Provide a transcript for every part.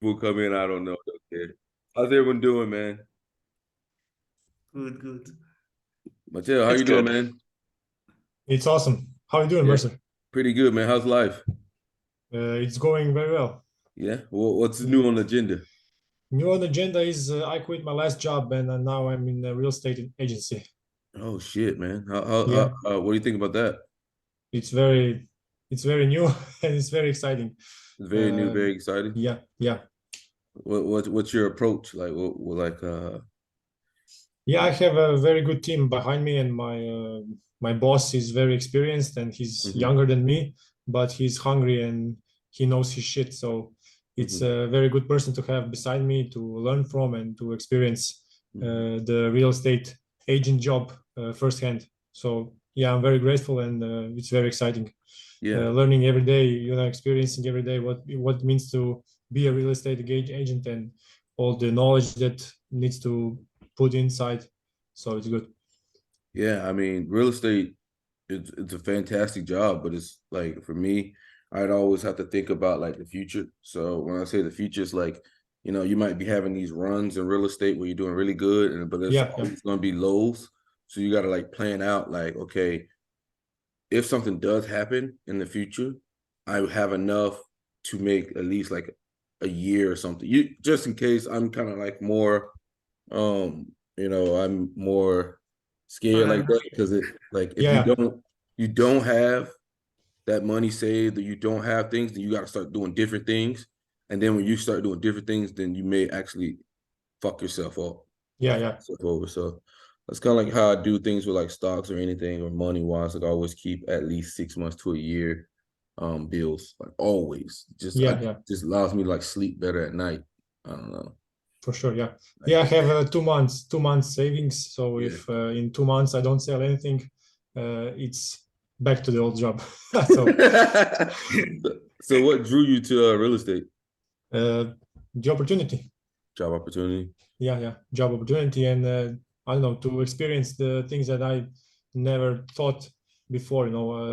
people come in, I don't know. Okay. How's everyone doing, man? Good, good. Mateo, how It's you doing, good. man? It's awesome. How are you doing, Yeah, Mercer? pretty good, man. How's life? It's going very well. Yeah. Well, what's Yeah. new on the agenda? New on the agenda is I quit my last job and now I'm in a real estate agency. Oh shit, man. Yeah, What do you think about that? it's very, it's very new and it's very exciting. It's very new, Uh, very exciting. yeah, yeah, What's your approach? Like yeah. I have a very good team behind me, and my boss is very experienced and he's hmm younger than me, but he's hungry and he knows his shit. So it's hmm a very good person to have beside me to learn from and to experience hmm the real estate agent job firsthand. So yeah, I'm very grateful and it's very exciting. Yeah. Learning every day, experiencing every day what it means to be a real estate agent and all the knowledge that needs to put inside. So it's good. Yeah. I mean, real estate, it's a fantastic job, but it's like for me, I'd always have to think about like the future. So when I say the future, it's like, you might be having these runs in real estate where you're doing really good, but there's Yeah, yeah, always going to be lows. So you got to like plan out like, okay, if something does happen in the future, I have enough to make at least like a year or something. You just in case I'm kind of like more I'm more scared like that because it like if you yeah, don't have that money saved or you don't have things, then you got to start doing different things. And then when you start doing different things, then you may actually fuck yourself up or yeah, fuck yeah, yourself over. So that's kind of like how I do things with like stocks or anything or money wise. Like I always keep at least 6 months to a year bills. Like always. yeah, yeah, Just allows me to like sleep better at night. I don't know. for sure. Yeah, Like yeah. I have 2 months savings. So yeah. if in 2 months I don't sell anything, it's back to the old job. So So what drew you to real estate? uh, the opportunity. Job opportunity. Yeah, yeah, job opportunity, and I don't know, to experience the things that I never thought before.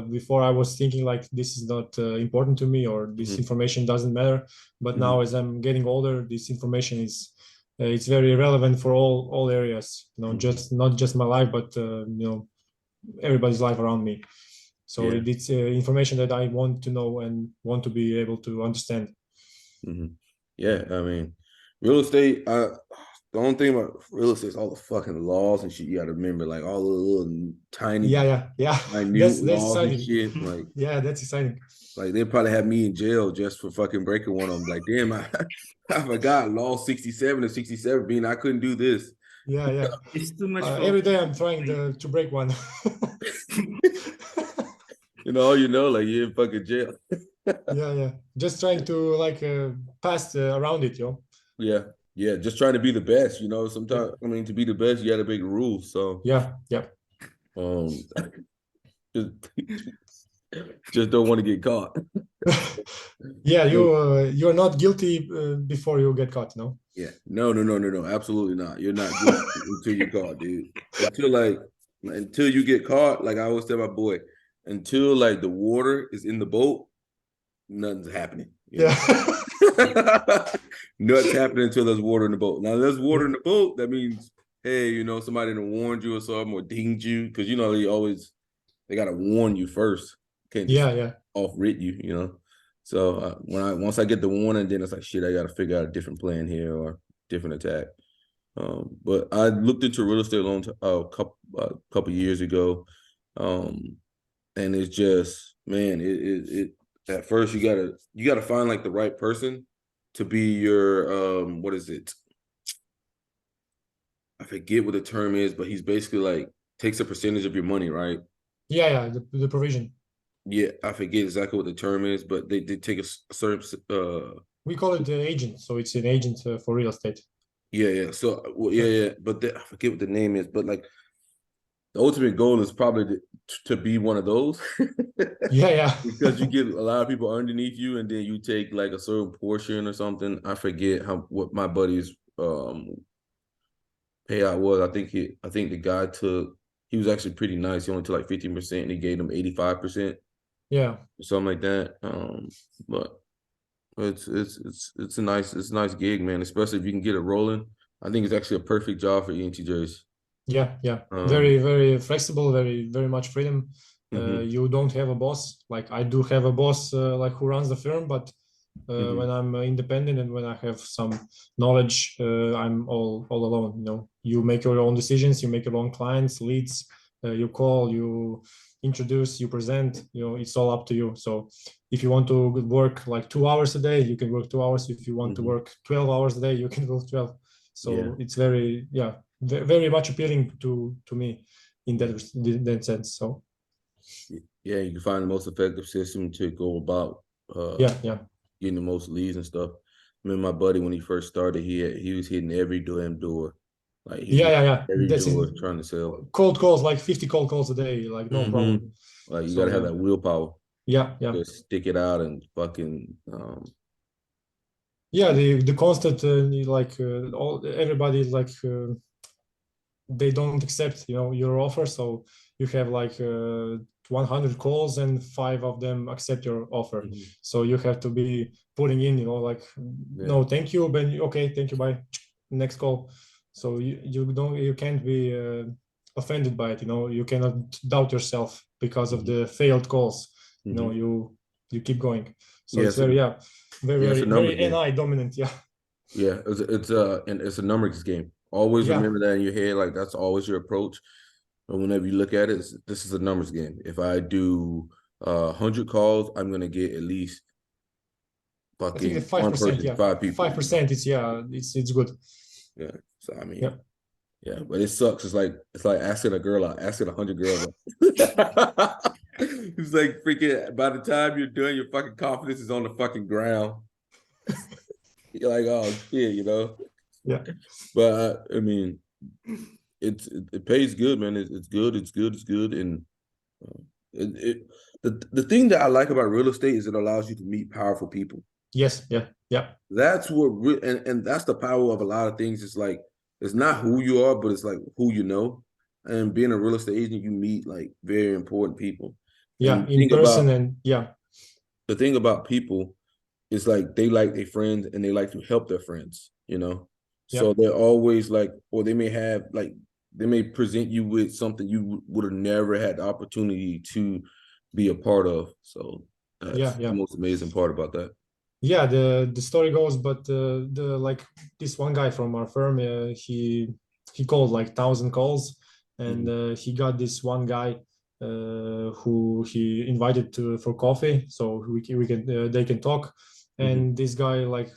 Before I was thinking like this is not important to me or this hmm information doesn't matter. But hmm now, as I'm getting older, this information is it's very relevant for all areas. hmm Just not just my life, but everybody's life around me. So Yeah. it's information that I want to know and want to be able to understand. hmm Yeah. I mean, real estate. The only thing about real estate is all the fucking laws and shit. You got to remember, like all the little tiny, Yeah, yeah, yeah. minute That's laws and exciting. shit. Like, Yeah, that's exciting. they probably have me in jail just for fucking breaking one of them. Like, damn, I forgot law 67 and 67 being I couldn't do this. Yeah, yeah. It's too much for Every day I'm trying to break one. Like you're in fucking jail. Yeah, yeah. Just trying to like pass around it, yo. Yeah. Yeah. Just trying to be the best, Yeah, Sometimes, I mean, to be the best, you got to break the rules. So, yeah, yeah. um, just, just don't want to get caught. Yeah, you're not guilty before you get caught, no? Yeah. No. Absolutely not. You're not guilty until you're caught, dude. Until you get caught, like I always tell my boy, until like the water is in the boat, nothing's happening. Yeah. Nothing's happening until there's water in the boat. Now there's water in the boat, that means, hey, somebody done warned you or something or dinged you. Because they gotta warn you first. Can't just Yeah, yeah. off writ you. So once I get the warning, then it's like shit. I got to figure out a different plan here or different attack. But I looked into real estate a couple years ago, and it's just man, it at first you gotta find like the right person to be your what is it? I forget what the term is, but he's basically like takes a percentage of your money, right? Yeah, yeah, the provision. Yeah, I forget exactly what the term is, but they take a certain We call it the agent, so it's an agent for real estate. yeah. So well, yeah. But I forget what the name is. But like the ultimate goal is probably to be one of those Yeah, yeah. because you get a lot of people underneath you, and then you take like a certain portion or something. I forget what my buddy's payout was. I think the guy he was actually pretty nice. He only took like 15%, and he gave him 85%, Yeah. something like that. But It's a nice gig, man. Especially if you can get it rolling. I think it's actually a perfect job for ENTJs. Yeah, yeah. Um, Very, very flexible, very much freedom. hmm You don't have a boss. Like I do have a boss, like who runs the firm, but when hmm I'm independent and when I have some knowledge, I'm all alone. You know, you make your own decisions, you make your own clients, leads, you call, you introduce, you present. You know, it's all up to you. So if you want to work like 2 hours a day, you can work 2 hours. If you want to hmm work 12 hours a day, you can work 12. Yeah, So it's very, yeah, very much appealing to me in yeah, that sense. So yeah. You can find the most effective system to go about yeah, yeah, getting the most leads and stuff. I mean, my buddy when he first started, he was hitting every damn door, like he was yeah, hitting yeah, yeah. every That's door it. trying to sell. Cold calls, like 50 cold calls a day, like no hmm problem. Like you got So to have yeah, that willpower. yeah, yeah, Just stick it out and fucking yeah. The constant like all everybody like they don't accept, you know, your offer. So you have like 100 calls and 5 of them accept your offer. mhm. So you have to be putting in, you know, like Yeah. no thank you, but okay, thank you, bye, next call. So you can't be offended by it, you know, you cannot doubt yourself because of Mhm. the failed calls. You know, Mhm. you keep going. So Yeah, it's very, yeah, very, yeah, it's a very, numbers very game. NI dominant. Yeah. Yeah, and it's a numbers game. Always Yeah, remember that in your head, like that's always your approach. And whenever you look at it, this is a numbers game. If I do 100 calls, I'm gonna get at least I think the fucking one 5%, person, yeah, five people. You know? 5% is, yeah, it's good. Yeah. So I Yeah. mean, yeah, but it sucks. It's like asking a girl out, asking 100 girls out. It's like freaking. By the time you're done, your fucking confidence is on the fucking ground. You're like, oh shit, you know. Yeah. But I mean, it pays good, man. It's good. It's good. It's good. And uh, the thing that I like about real estate is it allows you to meet powerful people. Yes. Yeah. Yeah. That's what and that's the power of a lot of things. It's like it's not who you are, but it's like who you know. And being a real estate agent, you meet like very important people. Yeah. And In person and yeah. the thing about people is like they like their friends and they like to help their friends, you know. Yeah. So they're always like, or they may have like they may present you with something you would have never had the opportunity to be a part of. So Yeah. that's the Yeah. most amazing part about that. Yeah. The story goes, but the like this one guy from our firm, he called like 1,000 calls, and Mm-hmm. he got this one guy who he invited to for coffee, so we can they can talk, Mm-hmm. and this guy like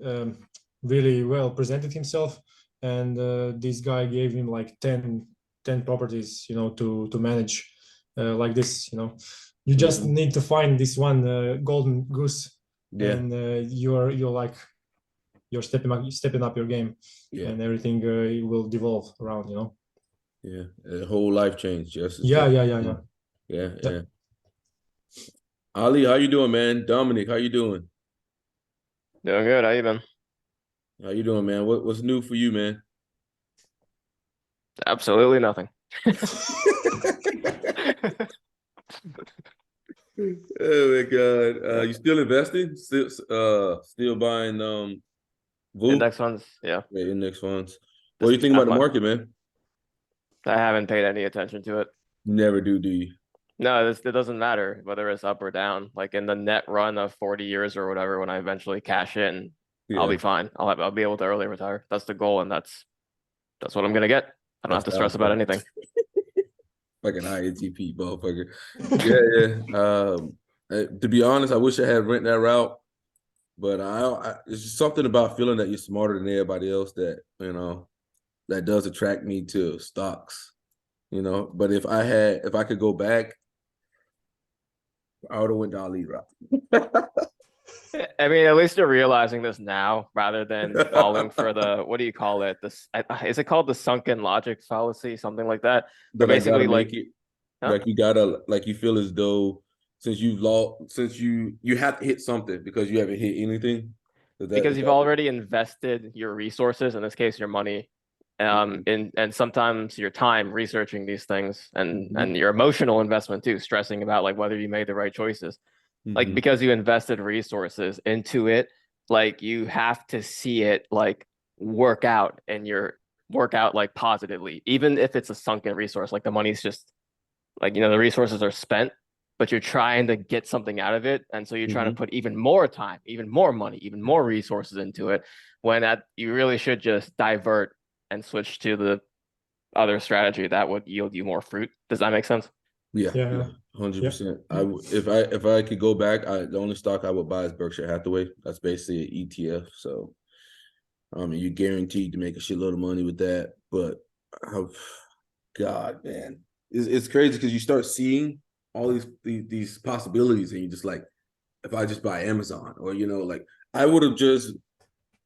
um, really well presented himself, and this guy gave him like 10 properties, you know, to manage like this, you know. You just Mm-hmm. need to find this one golden goose, Yeah, and you're like you're stepping up your game, yeah, and everything will devolve around, you know. yeah. A whole life change just as Yeah, that. yeah, yeah, yeah, Mm. Yeah, yeah. yeah. Ali, how you doing, man? Dominic, how you doing? Doing good. How you been? How you doing, man? What's new for you, man? Absolutely nothing. Oh my God. You still investing? Still buying VOO? Index funds, yeah. Yeah, index funds. What do Just you think about have the fun. market, man? I haven't paid any attention to it. Never do you? No, it doesn't matter whether it's up or down. Like in the net run of 40 years or whatever, when I eventually cash in, I'll Yeah, be fine. I'll be able to early retire. That's the goal, and that's what I'm gonna get. I don't have that's to how stress about anything. fucking INTP motherfucker. Yeah, yeah. To be honest, I wish I had went that route, but it's just something about feeling that you're smarter than everybody else that that does attract me to stocks. But if I could go back, I would have went the Ali route. I mean, at least you're realizing this now rather than falling for the, what do you call it? Is it called the sunken logic fallacy, something like that? Or That I gotta basically make like, it. huh? Like you gotta, like you feel as though since you've lost, since you have to hit something because you haven't hit anything. Because Is you've that already invested your resources, in this case, your money, Mhm. and sometimes your time researching these things, and Mhm. your emotional investment too, stressing about like whether you made the right choices. Like Mhm. because you invested resources into it, like you have to see it like work out like positively, even if it's a sunken resource. Like the money's just like, the resources are spent, but you're trying to get something out of it. And so you're trying to Mhm. put even more time, even more money, even more resources into it, when you really should just divert and switch to the other strategy that would yield you more fruit. Does that make sense? Yeah, Yeah. 100%. Yeah. If I could go back, the only stock I would buy is Berkshire Hathaway. That's basically an ETF. So you're guaranteed to make a shitload of money with that. But oh, God, man, it's crazy because you start seeing all these possibilities, and you're just like, if I just buy Amazon, or like I would have just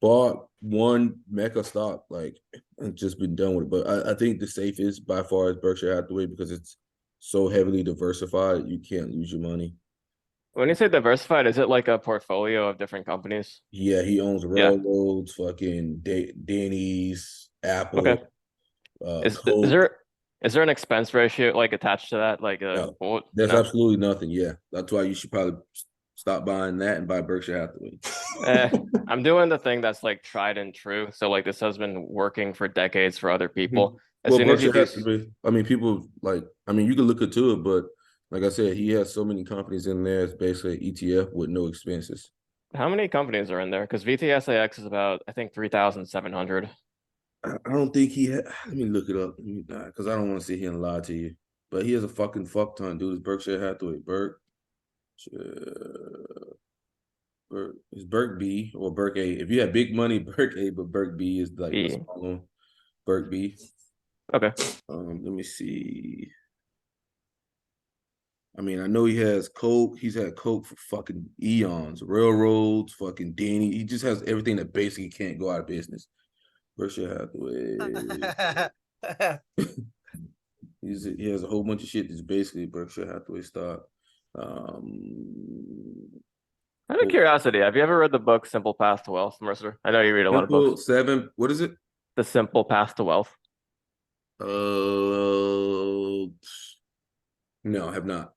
bought one mecha stock, like, and just been done with it. But I think the safest by far is Berkshire Hathaway because it's so heavily diversified, you can't lose your money. When you say diversified, is it like a portfolio of different companies? Yeah, he owns Yeah. railroads, fucking Denny's, Okay. Apple, Is Coke. there an expense ratio like attached to that? Like No, what? there's No. absolutely nothing. Yeah, that's why you should probably stop buying that and buy Berkshire Hathaway. I'm doing the thing that's like tried and true. So like this has been working for decades for other Mhm. people. As Well, soon as you Berkshire do, Hathaway, I mean, people like, I mean, you can look into it, but like I said, he has so many companies in there. It's basically an ETF with no expenses. how many companies are in there? Because VTSAX is about, I think, 3,700. I don't think he had. Let me look it up because I don't want to sit here and lie to you. But he has a fucking fuck ton, dude. It's Berkshire Hathaway. It's Berk B or Berk A. If you have big money, Berk A, but Berk B is like the B. small one. Berk B. Okay. Let me see. I mean, I know he has Coke. He's had Coke for fucking eons. Railroads, fucking Danny. He just has everything that basically can't go out of business. Berkshire Hathaway. He has a whole bunch of shit that's basically Berkshire Hathaway stock. Out of curiosity, have you ever read the book Simple Path to Wealth, Mercer? I know you read a lot of books. Simple Seven. What is it? The Simple Path to Wealth. No, I have not.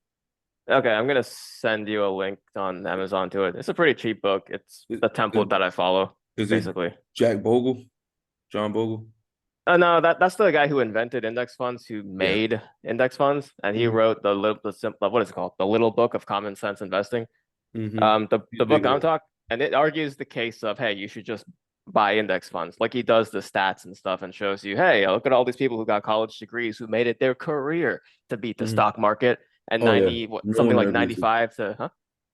Okay, I'm gonna send you a link on Amazon to it. It's a pretty cheap book. It's Is, the template that I follow, is it basically. Jack Bogle? John Bogle? No, that's the guy who invented index funds, who Yeah. made index funds, and he Mhm. wrote what is it called? The Little Book of Common Sense Investing. The He's book big I'm on it. talking, and it argues the case of, hey, you should just buy index funds. Like he does the stats and stuff and shows you, hey, look at all these people who got college degrees who made it their career to beat the Mhm. stock market, and Oh yeah. No something one like ever beats it. 95 to, huh?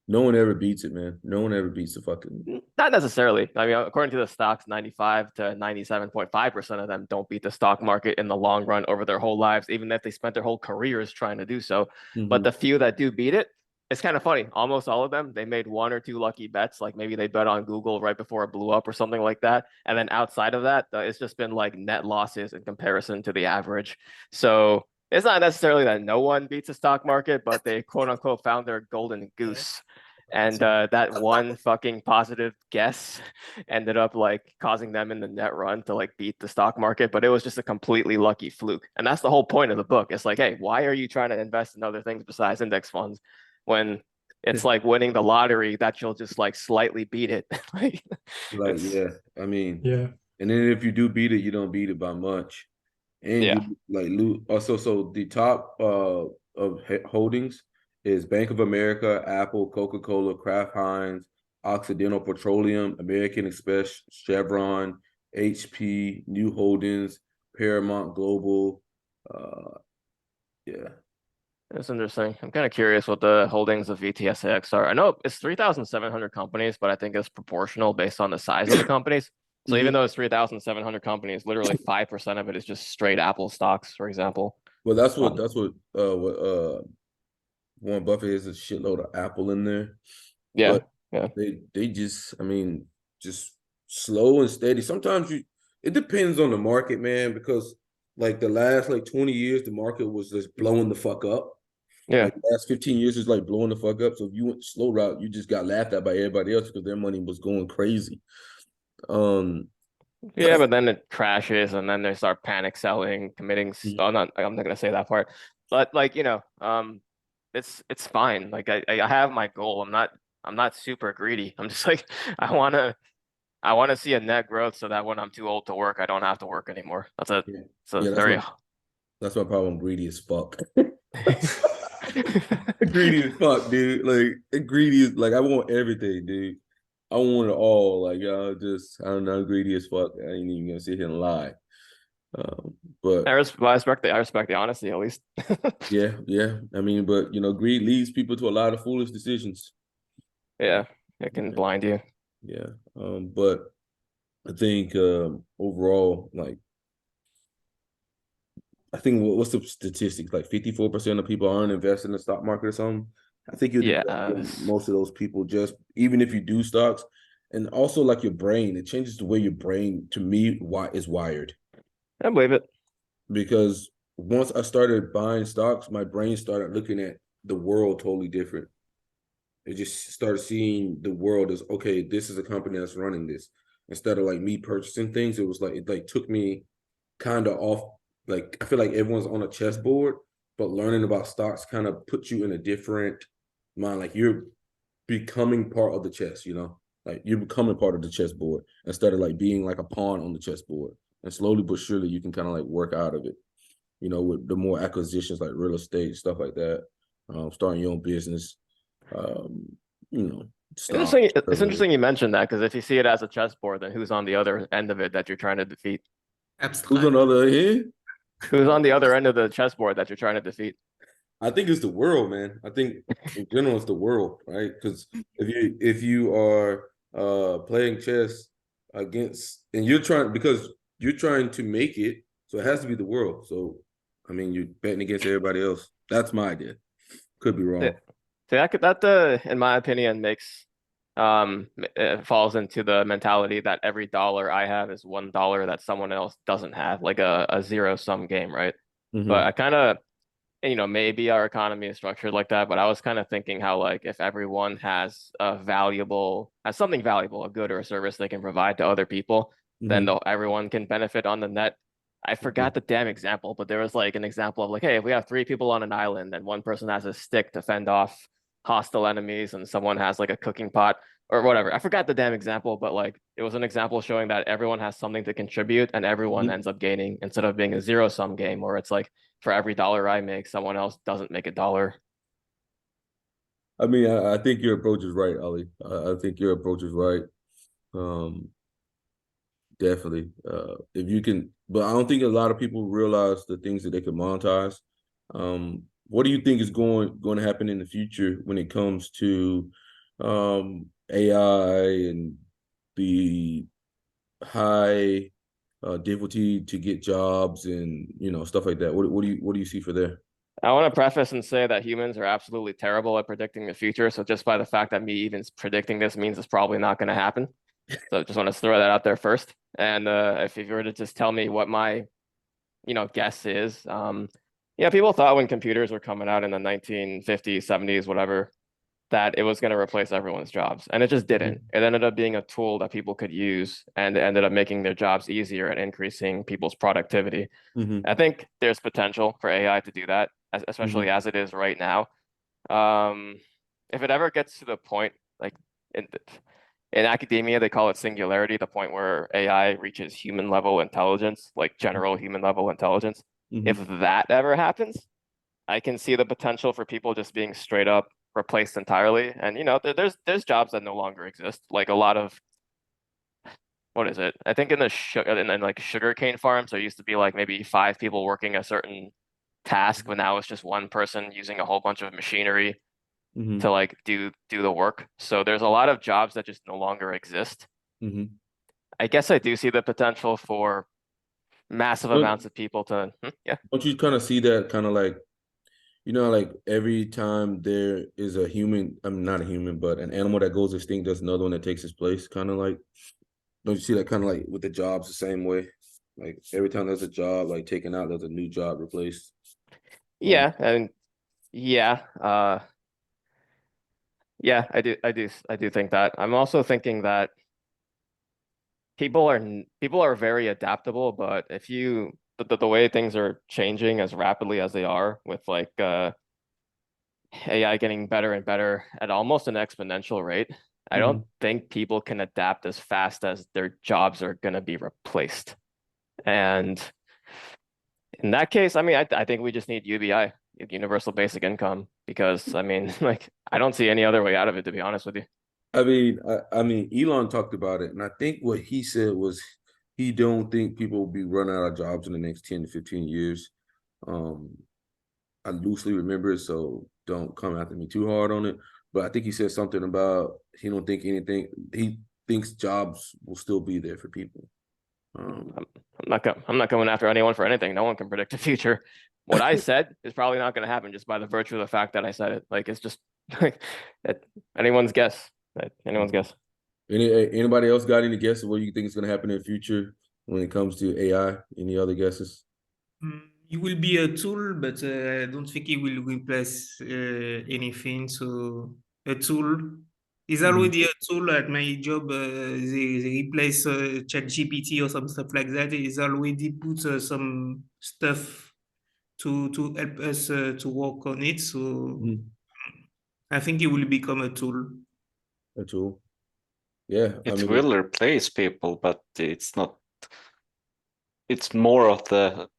No one ever beats it, man. No one ever beats the fucking. Not necessarily. I mean, according to the stocks, 95 to 97.5% of them don't beat the stock market in the long run over their whole lives, even if they spent their whole careers trying to do so. But the few that do beat it, it's kind of funny. Almost all of them, they made one or two lucky bets. Like maybe they bet on Google right before it blew up or something like that. And then outside of that, it's just been like net losses in comparison to the average. So it's not necessarily that no one beats the stock market, but they quote unquote found their golden goose. And that one fucking positive guess ended up like causing them in the net run to like beat the stock market, but it was just a completely lucky fluke. And that's the whole point of the book. It's like, hey, why are you trying to invest in other things besides index funds when it's like winning the lottery that you'll just like slightly beat it? Like Like, it's yeah, I mean, Yeah. and then if you do beat it, you don't beat it by much, and yeah. you like lose. Also, so the top of holdings is Bank of America, Apple, Coca-Cola, Kraft Heinz, Occidental Petroleum, American Express, Chevron, HP, New Holdings, Paramount Global. Yeah. That's interesting. I'm kind of curious what the holdings of VTSAX are. I know it's 3,700 companies, but I think it's proportional based on the size of the companies. So even though it's 3,700 companies, literally 5% of it is just straight Apple stocks, for example. Well, that's what Warren Buffett has a shitload of Apple in there, Yeah, but yeah. they just, I mean, just slow and steady. Sometimes it depends on the market, man, because like the last like 20 years, the market was just blowing the fuck up. Yeah. Like the last 15 years is like blowing the fuck up. So if you went slow route, you just got laughed at by everybody else because their money was going crazy. Um, Yeah, but then it crashes and then they start panic selling, committing. Oh, not, I'm not gonna say that part, but like, it's fine. Like I have my goal. I'm not super greedy. I'm just like I wanna see a net growth so that when I'm too old to work, I don't have to work anymore. Yeah, It's a yeah. very That's my problem. Greedy as fuck. Greedy as fuck, dude. Like greedy is like I want everything, dude. I want it all. Like y'all just I don't know, greedy as fuck. I ain't even gonna sit here and lie. But I respect the honesty at least. yeah, yeah. I mean, but you know, greed leads people to a lot of foolish decisions. Yeah, it can Yeah, blind you. yeah. But I think overall, like I think what's the statistics? Like 54% of people aren't invested in the stock market or something. I think you'll do Yeah, better than most of those people, just even if you do stocks. And also like your brain, it changes the way your brain, to me, is wired. I believe it. Because once I started buying stocks, my brain started looking at the world totally different. It just started seeing the world as, okay, this is a company that's running this. Instead of like me purchasing things, it was like it like took me kind of off. Like I feel like everyone's on a chessboard, but learning about stocks kind of puts you in a different mind. Like you're becoming part of the chess, you know? Like you're becoming part of the chessboard instead of like being like a pawn on the chessboard. And slowly but surely you can kind of like work out of it, you know, with the more acquisitions like real estate, stuff like that, starting your own business, um, you know, stocks. It's interesting you mentioned that because if you see it as a chessboard, then who's on the other end of it that you're trying to defeat? Who's on the other end? Who's on the other end of the chessboard that you're trying to defeat? I think it's the world, man. I think in general it's the world, right? Because if you are playing chess against and you're trying to make it, so it has to be the world. So I mean you're betting against everybody else. That's my idea. Could be Yeah. wrong. So in my opinion, makes it falls into the mentality that every dollar I have is $1 that someone else doesn't have, like a zero sum game, right? But Mm-hmm. I kind of, maybe our economy is structured like that, but I was kind of thinking how like if everyone has something valuable, a good or a service they can provide to other people, then Mm-hmm. everyone can benefit on the net. I forgot the damn example, but there was like an example of like, hey, if we have three people on an island and one person has a stick to fend off hostile enemies and someone has like a cooking pot or whatever. I forgot the damn example, but like it was an example showing that everyone has something to contribute and everyone Mm-hmm. ends up gaining instead of being a zero sum game where it's like for every dollar I make, someone else doesn't make a dollar. I mean, I think your approach is right, Ali. I think your approach is right. Um, Definitely. If you can, but I don't think a lot of people realize the things that they can monetize. What do you think is going to happen in the future when it comes to AI and the high difficulty to get jobs and stuff like that? What do you see for there? I want to preface and say that humans are absolutely terrible at predicting the future. So just by the fact that me even predicting this means it's probably not going to happen. So just want to throw that out there first. And if you were to just tell me what my, guess is, people thought when computers were coming out in the 1950s, 70s, whatever, that it was going to replace everyone's jobs. And it just didn't. It ended up being a tool that people could use and it ended up making their jobs easier and increasing people's productivity. Mm-hmm. I think there's potential for AI to do that, especially Mm-hmm. as it is right now. If it ever gets to the point, like in, in academia, they call it singularity, the point where AI reaches human level intelligence, like general human level intelligence. If Mm-hmm. that ever happens, I can see the potential for people just being straight up replaced entirely. And there's jobs that no longer exist. Like a lot of what is it? I think in in like sugarcane farms, there used to be like maybe 5 people working a certain task, but now it's just one person using a whole bunch of machinery Mm-hmm. to like do the work. So there's a lot of jobs that just no longer exist. Mm-hmm. I guess I do see the potential for massive amounts of people to yeah. Don't you kind of see that kind of like, like every time there is a human, I'm not a human, but an animal that goes extinct, there's another one that takes its place. Kind of like, don't you see that kind of like with the jobs the same way? Like every time there's a job like taken out, there's a new job replaced. Yeah, and yeah, yeah, I do think that. I'm also thinking that people are very adaptable, but if the way things are changing as rapidly as they are with like AI getting better and better at almost an exponential rate, I don't think people can adapt as fast as their jobs are going to be replaced. And in that case, I mean, I think we just need UBI, universal basic income, because I mean, like, I don't see any other way out of it, to be honest with you. I mean, Elon talked about it, and I think what he said was he don't think people will be running out of jobs in the next 10 to 15 years. I loosely remember it, so don't come after me too hard on it. But I think he said something about he don't think anything. He thinks jobs will still be there for people. I'm not coming after anyone for anything. No one can predict the future. What I said is probably not going to happen just by the virtue of the fact that I said it. Like, it's just like anyone's guess. Anyone's guess. Anybody else got any guesses what you think is going to happen in the future when it comes to AI? Any other guesses? It will be a tool, but I don't think it will replace anything. So a tool is already a tool at my job. They replace ChatGPT or some stuff like that. It's already put some stuff to help us to work on it. So I think it will become a tool. A tool. Yeah, it will replace people, but it's not. It's more of the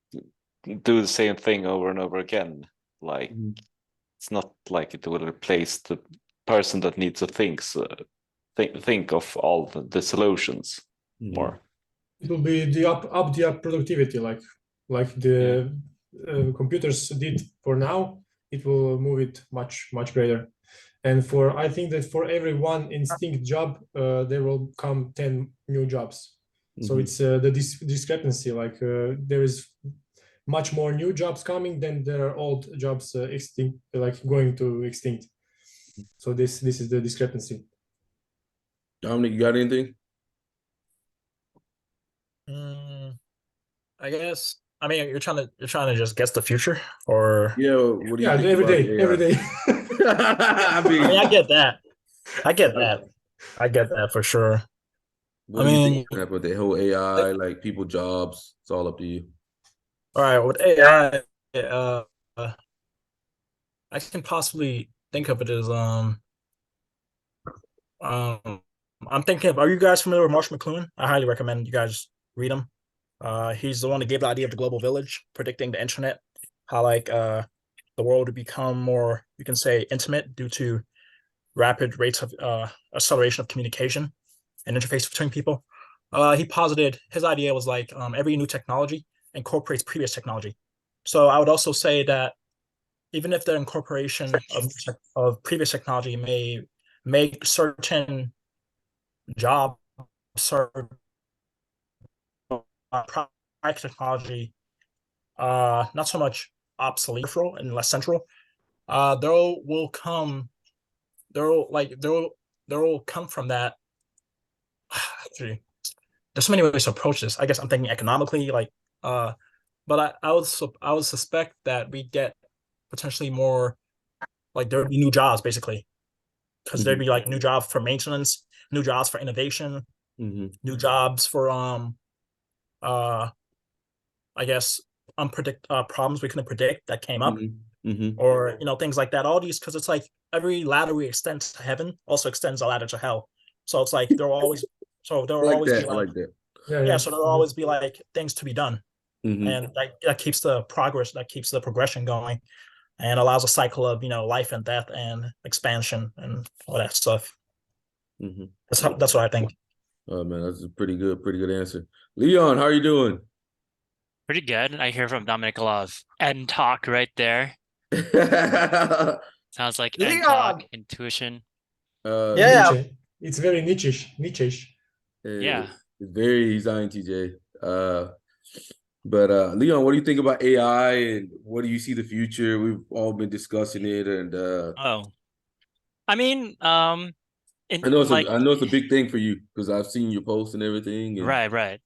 do the same thing over and over again. Like it's not like it will replace the person that needs to think of all the solutions more. It will be the up the productivity, like the computers did for now. It will move it much greater. And I think that for every one instinct job, there will come 10 new jobs. So it's the discrepancy. Like there is much more new jobs coming than there are old jobs extinct, like going to extinct. So this is the discrepancy. Dominic, you got anything? I guess. I mean, you're trying to just guess the future, or yeah. What do you think every day. I mean, I get that. I get that for sure. What do you think about the whole AI, like people jobs? It's all up to you. All right, with AI, I can possibly think of it as I'm thinking of, are you guys familiar with Marshall McLuhan? I highly recommend you guys read him. He's the one that gave the idea of the global village, predicting the internet, how like the world would become more, you can say, intimate due to rapid rates of acceleration of communication and interface between people. He posited his idea was like every new technology incorporates previous technology. So I would also say that even if the incorporation of previous technology may make certain jobs serve technology not so much obsolete and less central, there will come from that. There's so many ways to approach this. I guess I'm thinking economically, but I would suspect that we get potentially more, like there would be new jobs basically, because there'd be like new jobs for maintenance, new jobs for innovation, new jobs for I guess problems we couldn't predict that came up, or things like that. All these, because it's like every ladder we extend to heaven also extends a ladder to hell. So it's like there will always be like that. Yeah. So there'll always be like things to be done, and that keeps the progression going, and allows a cycle of life and death and expansion and all that stuff. That's what I think. Oh man, that's a pretty good answer. Leon, how are you doing? Pretty good. I hear from Dominic a lot of end talk right there. Sounds like end talk, intuition. Yeah, it's very niche-ish. Yeah. It's very INTJ. But Leon, what do you think about AI and what do you see the future? We've all been discussing it, and I mean, I know it's a big thing for you because I've seen your posts and everything. And, right.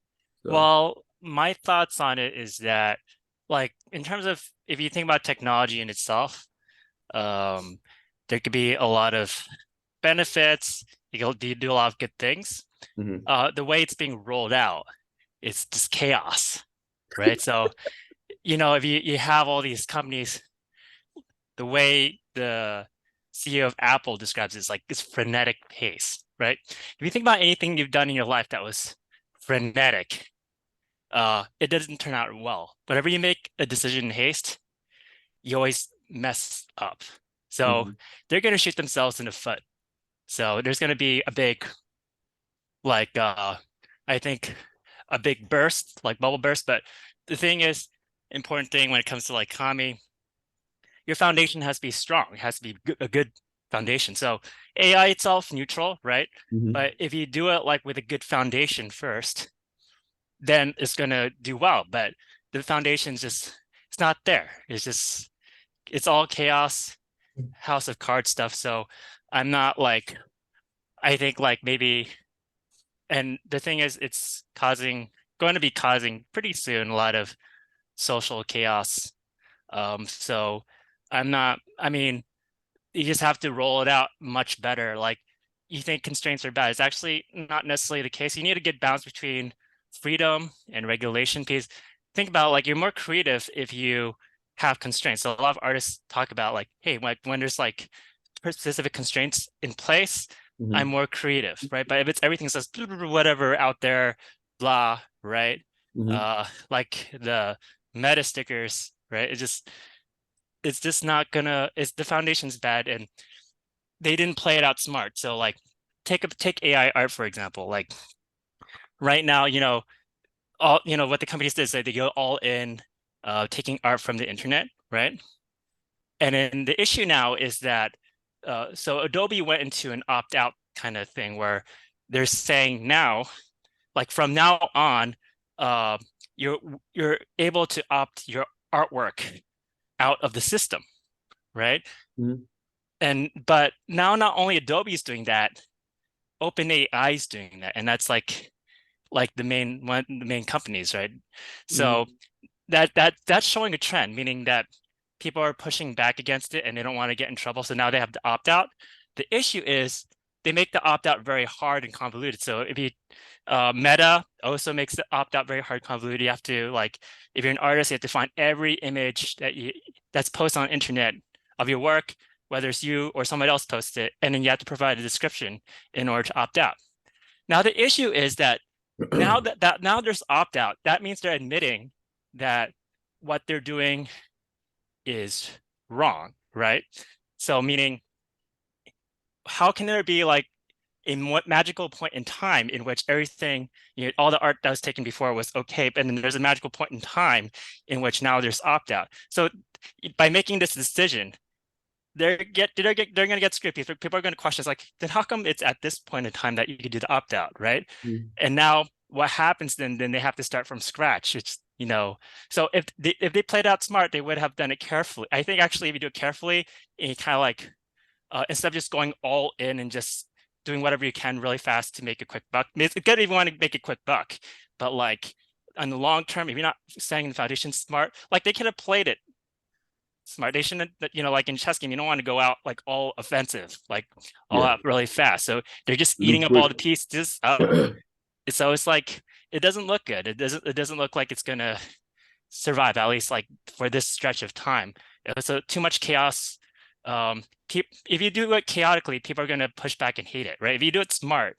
So. Well, my thoughts on it is that, like, in terms of if you think about technology in itself, there could be a lot of benefits. You do a lot of good things. The way it's being rolled out, it's just chaos, right? So, if you have all these companies, the way the CEO of Apple describes it as like this frenetic pace, right? If you think about anything you've done in your life that was frenetic, it doesn't turn out well. Whenever you make a decision in haste, you always mess up. So they're going to shoot themselves in the foot. So there's going to be a big, like, I think a big burst, like bubble burst. But the thing is, important thing when it comes to like Kami, your foundation has to be strong. It has to be a good foundation. So AI itself, neutral, right? But if you do it like with a good foundation first, then it's going to do well. But the foundation's just, it's not there. It's just, it's all chaos, house of cards stuff. So I'm not like, I think like maybe, and the thing is, it's going to be causing pretty soon a lot of social chaos. So I'm not, I mean, you just have to roll it out much better. Like, you think constraints are bad. It's actually not necessarily the case. You need a good balance between freedom and regulation piece. Think about like, you're more creative if you have constraints. So a lot of artists talk about like, hey, like when there's like specific constraints in place, I'm more creative, right? But if it's everything says whatever out there, blah, right? Like the meta stickers, right? It's just not gonna, it's the foundation's bad and they didn't play it out smart. So like take AI art, for example. Like right now, all what the companies did is they go all in taking art from the internet, right? And then the issue now is that so Adobe went into an opt-out kind of thing where they're saying now, like from now on, you're able to opt your artwork out of the system, right? But now not only Adobe is doing that, OpenAI is doing that, and that's like the main companies, right? So that's showing a trend, meaning that people are pushing back against it and they don't want to get in trouble. So now they have to opt out. The issue is they make the opt out very hard and convoluted. So if you Meta also makes the opt out very hard, convoluted. You have to, like, if you're an artist, you have to find every image that's posted on the internet of your work, whether it's you or somebody else posts it, and then you have to provide a description in order to opt out. Now the issue is that now now there's opt out. That means they're admitting that what they're doing is wrong, right? So meaning, how can there be like a magical point in time in which everything, all the art that was taken before was okay, and then there's a magical point in time in which now there's opt-out. So by making this decision, they're going to get screwed. People are going to question, like, then how come it's at this point in time that you could do the opt-out, right? And now what happens then they have to start from scratch. It's, so if they played out smart, they would have done it carefully. I think actually if you do it carefully, and kind of like, instead of just going all in and just doing whatever you can really fast to make a quick buck. It's good if you want to make a quick buck, but like on the long term, if you're not setting the foundation smart, like they could have played it smart. They shouldn't, like in chess game, you don't want to go out like all offensive, like all out really fast. So they're just eating up all the pieces. So it's like, it doesn't look good. It doesn't look like it's gonna survive, at least like for this stretch of time. So too much chaos. If you do it chaotically, people are going to push back and hate it, right? If you do it smart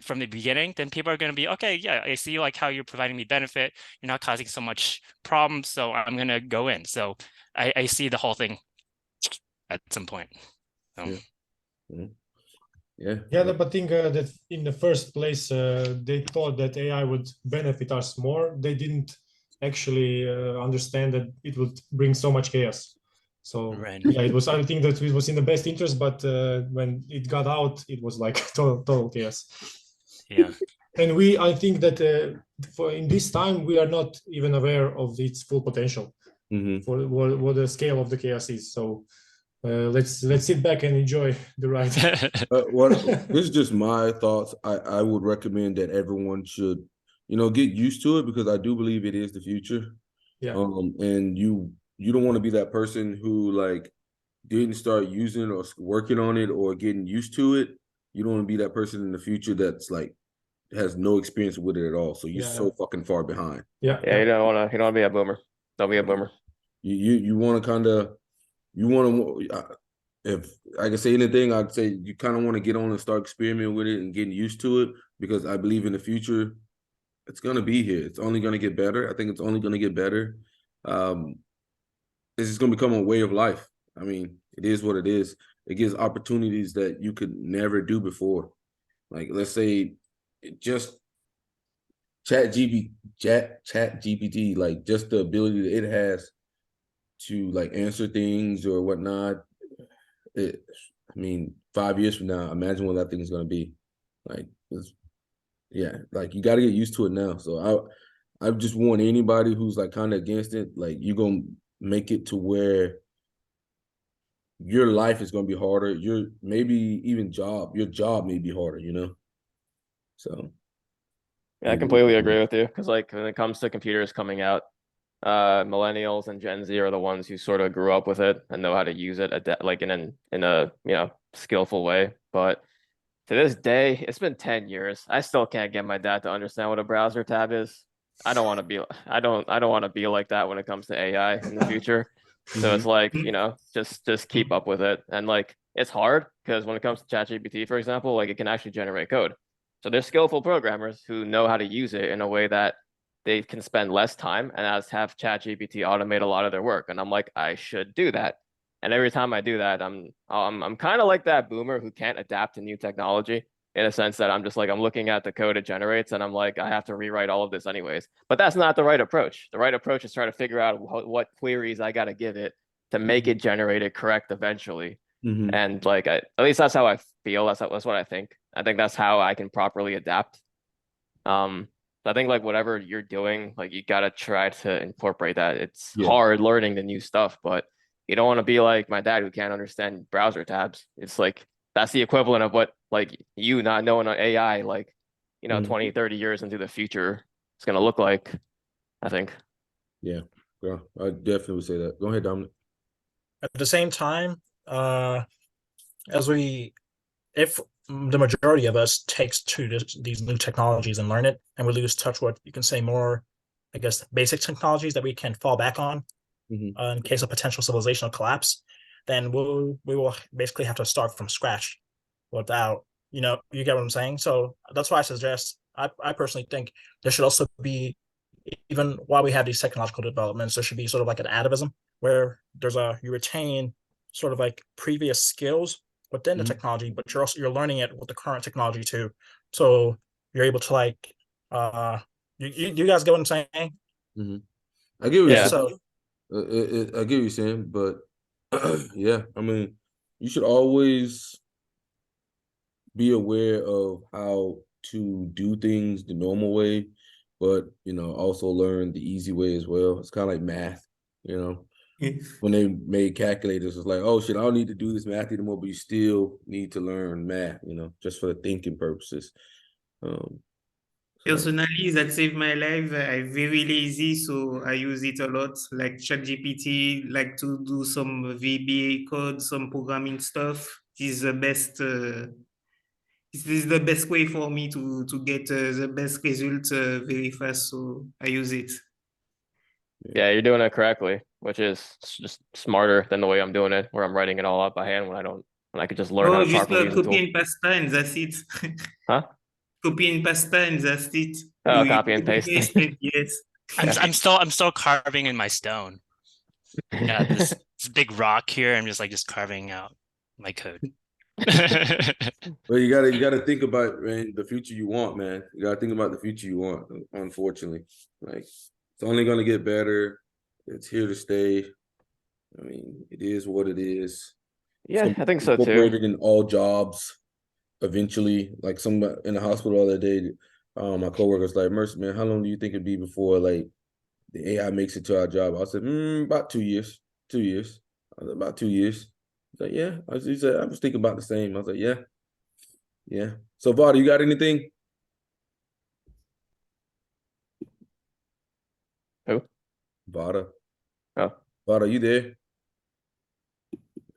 from the beginning, then people are going to be, okay, yeah, I see like how you're providing me benefit. You're not causing so much problems, so I'm going to go in. So I see the whole thing at some point. So. Yeah, but I think that in the first place, they thought that AI would benefit us more. They didn't actually understand that it would bring so much chaos. So yeah, it was. I think that it was in the best interest, but when it got out, it was like total chaos. Yeah, and I think that in this time we are not even aware of its full potential for what the scale of the chaos is. So let's sit back and enjoy the ride. This is just my thoughts. I would recommend that everyone should, get used to it, because I do believe it is the future. Yeah. And you don't want to be that person who like didn't start using it or working on it or getting used to it. You don't want to be that person in the future that's like has no experience with it at all. So you're so fucking far behind. Yeah. You don't want to be a boomer. Don't be a boomer. You want to if I can say anything, I'd say you kind of want to get on and start experimenting with it and getting used to it, because I believe in the future it's gonna be here. It's only gonna get better. I think it's only gonna get better. It's just gonna become a way of life. I mean, it is what it is. It gives opportunities that you could never do before. Like, let's say just chat GPT, like just the ability that it has to like answer things or whatnot. I mean, 5 years from now, imagine what that thing is gonna be. Like, yeah, like you got to get used to it now. So I just want anybody who's like kind of against it, like you're gonna make it to where your life is gonna be harder. Your job may be harder, you know. So Yeah, I completely agree with you, because like when it comes to computers coming out, millennials and Gen Z are the ones who sort of grew up with it and know how to use it like in a skillful way. But to this day, it's been 10 years. I still can't get my dad to understand what a browser tab is. I don't want to be I don't want to be like that when it comes to AI in the future. So it's like, just keep up with it. And like it's hard because when it comes to ChatGPT, for example, like it can actually generate code. So there's skillful programmers who know how to use it in a way that they can spend less time and have ChatGPT automate a lot of their work. And I'm like, I should do that. And every time I do that, I'm kind of like that boomer who can't adapt to new technology, in a sense that I'm just like, I'm looking at the code it generates and I'm like, I have to rewrite all of this anyways. But that's not the right approach. The right approach is try to figure out what queries I got to give it to make it generate it correct eventually. And like, at least that's how I feel. That's what I think. I think that's how I can properly adapt. I think like whatever you're doing, like you gotta try to incorporate that. It's hard learning the new stuff, but you don't want to be like my dad who can't understand browser tabs. It's like that's the equivalent of what like you not knowing AI, like 20, 30 years into the future it's gonna look like, I think. Yeah, I definitely would say that. Go ahead, Dominic. At the same time, if the majority of us takes to these new technologies and learn it, and we lose touch with, you can say, more, I guess, basic technologies that we can fall back on in case of potential civilizational collapse, then we will basically have to start from scratch without, you get what I'm saying? So that's why I suggest, I personally think there should also be, even while we have these technological developments, there should be sort of like an atavism where you retain sort of like previous skills within the technology, but you're learning it with the current technology too. So you're able to like, you guys get what I'm saying? I get what you're saying. I get what you're saying, but yeah, I mean, you should always be aware of how to do things the normal way, but also learn the easy way as well. It's kind of like math, when they made calculators, it's like, oh shit, I don't need to do this math anymore, but you still need to learn math, just for the thinking purposes. Personally, that saved my life. I'm very lazy, so I use it a lot, like ChatGPT, like to do some VBA code, some programming stuff. This is the best. This is the best way for me to get the best result very fast. So I use it. Yeah, you're doing it correctly, which is just smarter than the way I'm doing it, where I'm writing it all out by hand when I could just learn how to properly use the tool. Copy and pasta and that's it. Huh? Copy and pasta and that's it. Oh, copy and paste. Yes. I'm still carving in my stone. Yeah, this big rock here. I'm just carving out my code. Well, you gotta think about, man, the future you want, man. You gotta think about the future you want. Unfortunately, like it's only gonna get better. It's here to stay. I mean, it is what it is. Yeah, I think so too. Incorporated in all jobs eventually. Like somebody in the hospital the other day, my coworker's like, Mercy, man, how long do you think it'd be before like the AI makes it to our job? I said, about 2 years. 2 years. I was about 2 years. He's like, yeah. He said, I was thinking about the same. I was like, yeah. Yeah. So, Vada, you got anything? Who? Vada. Oh. Vada, you there?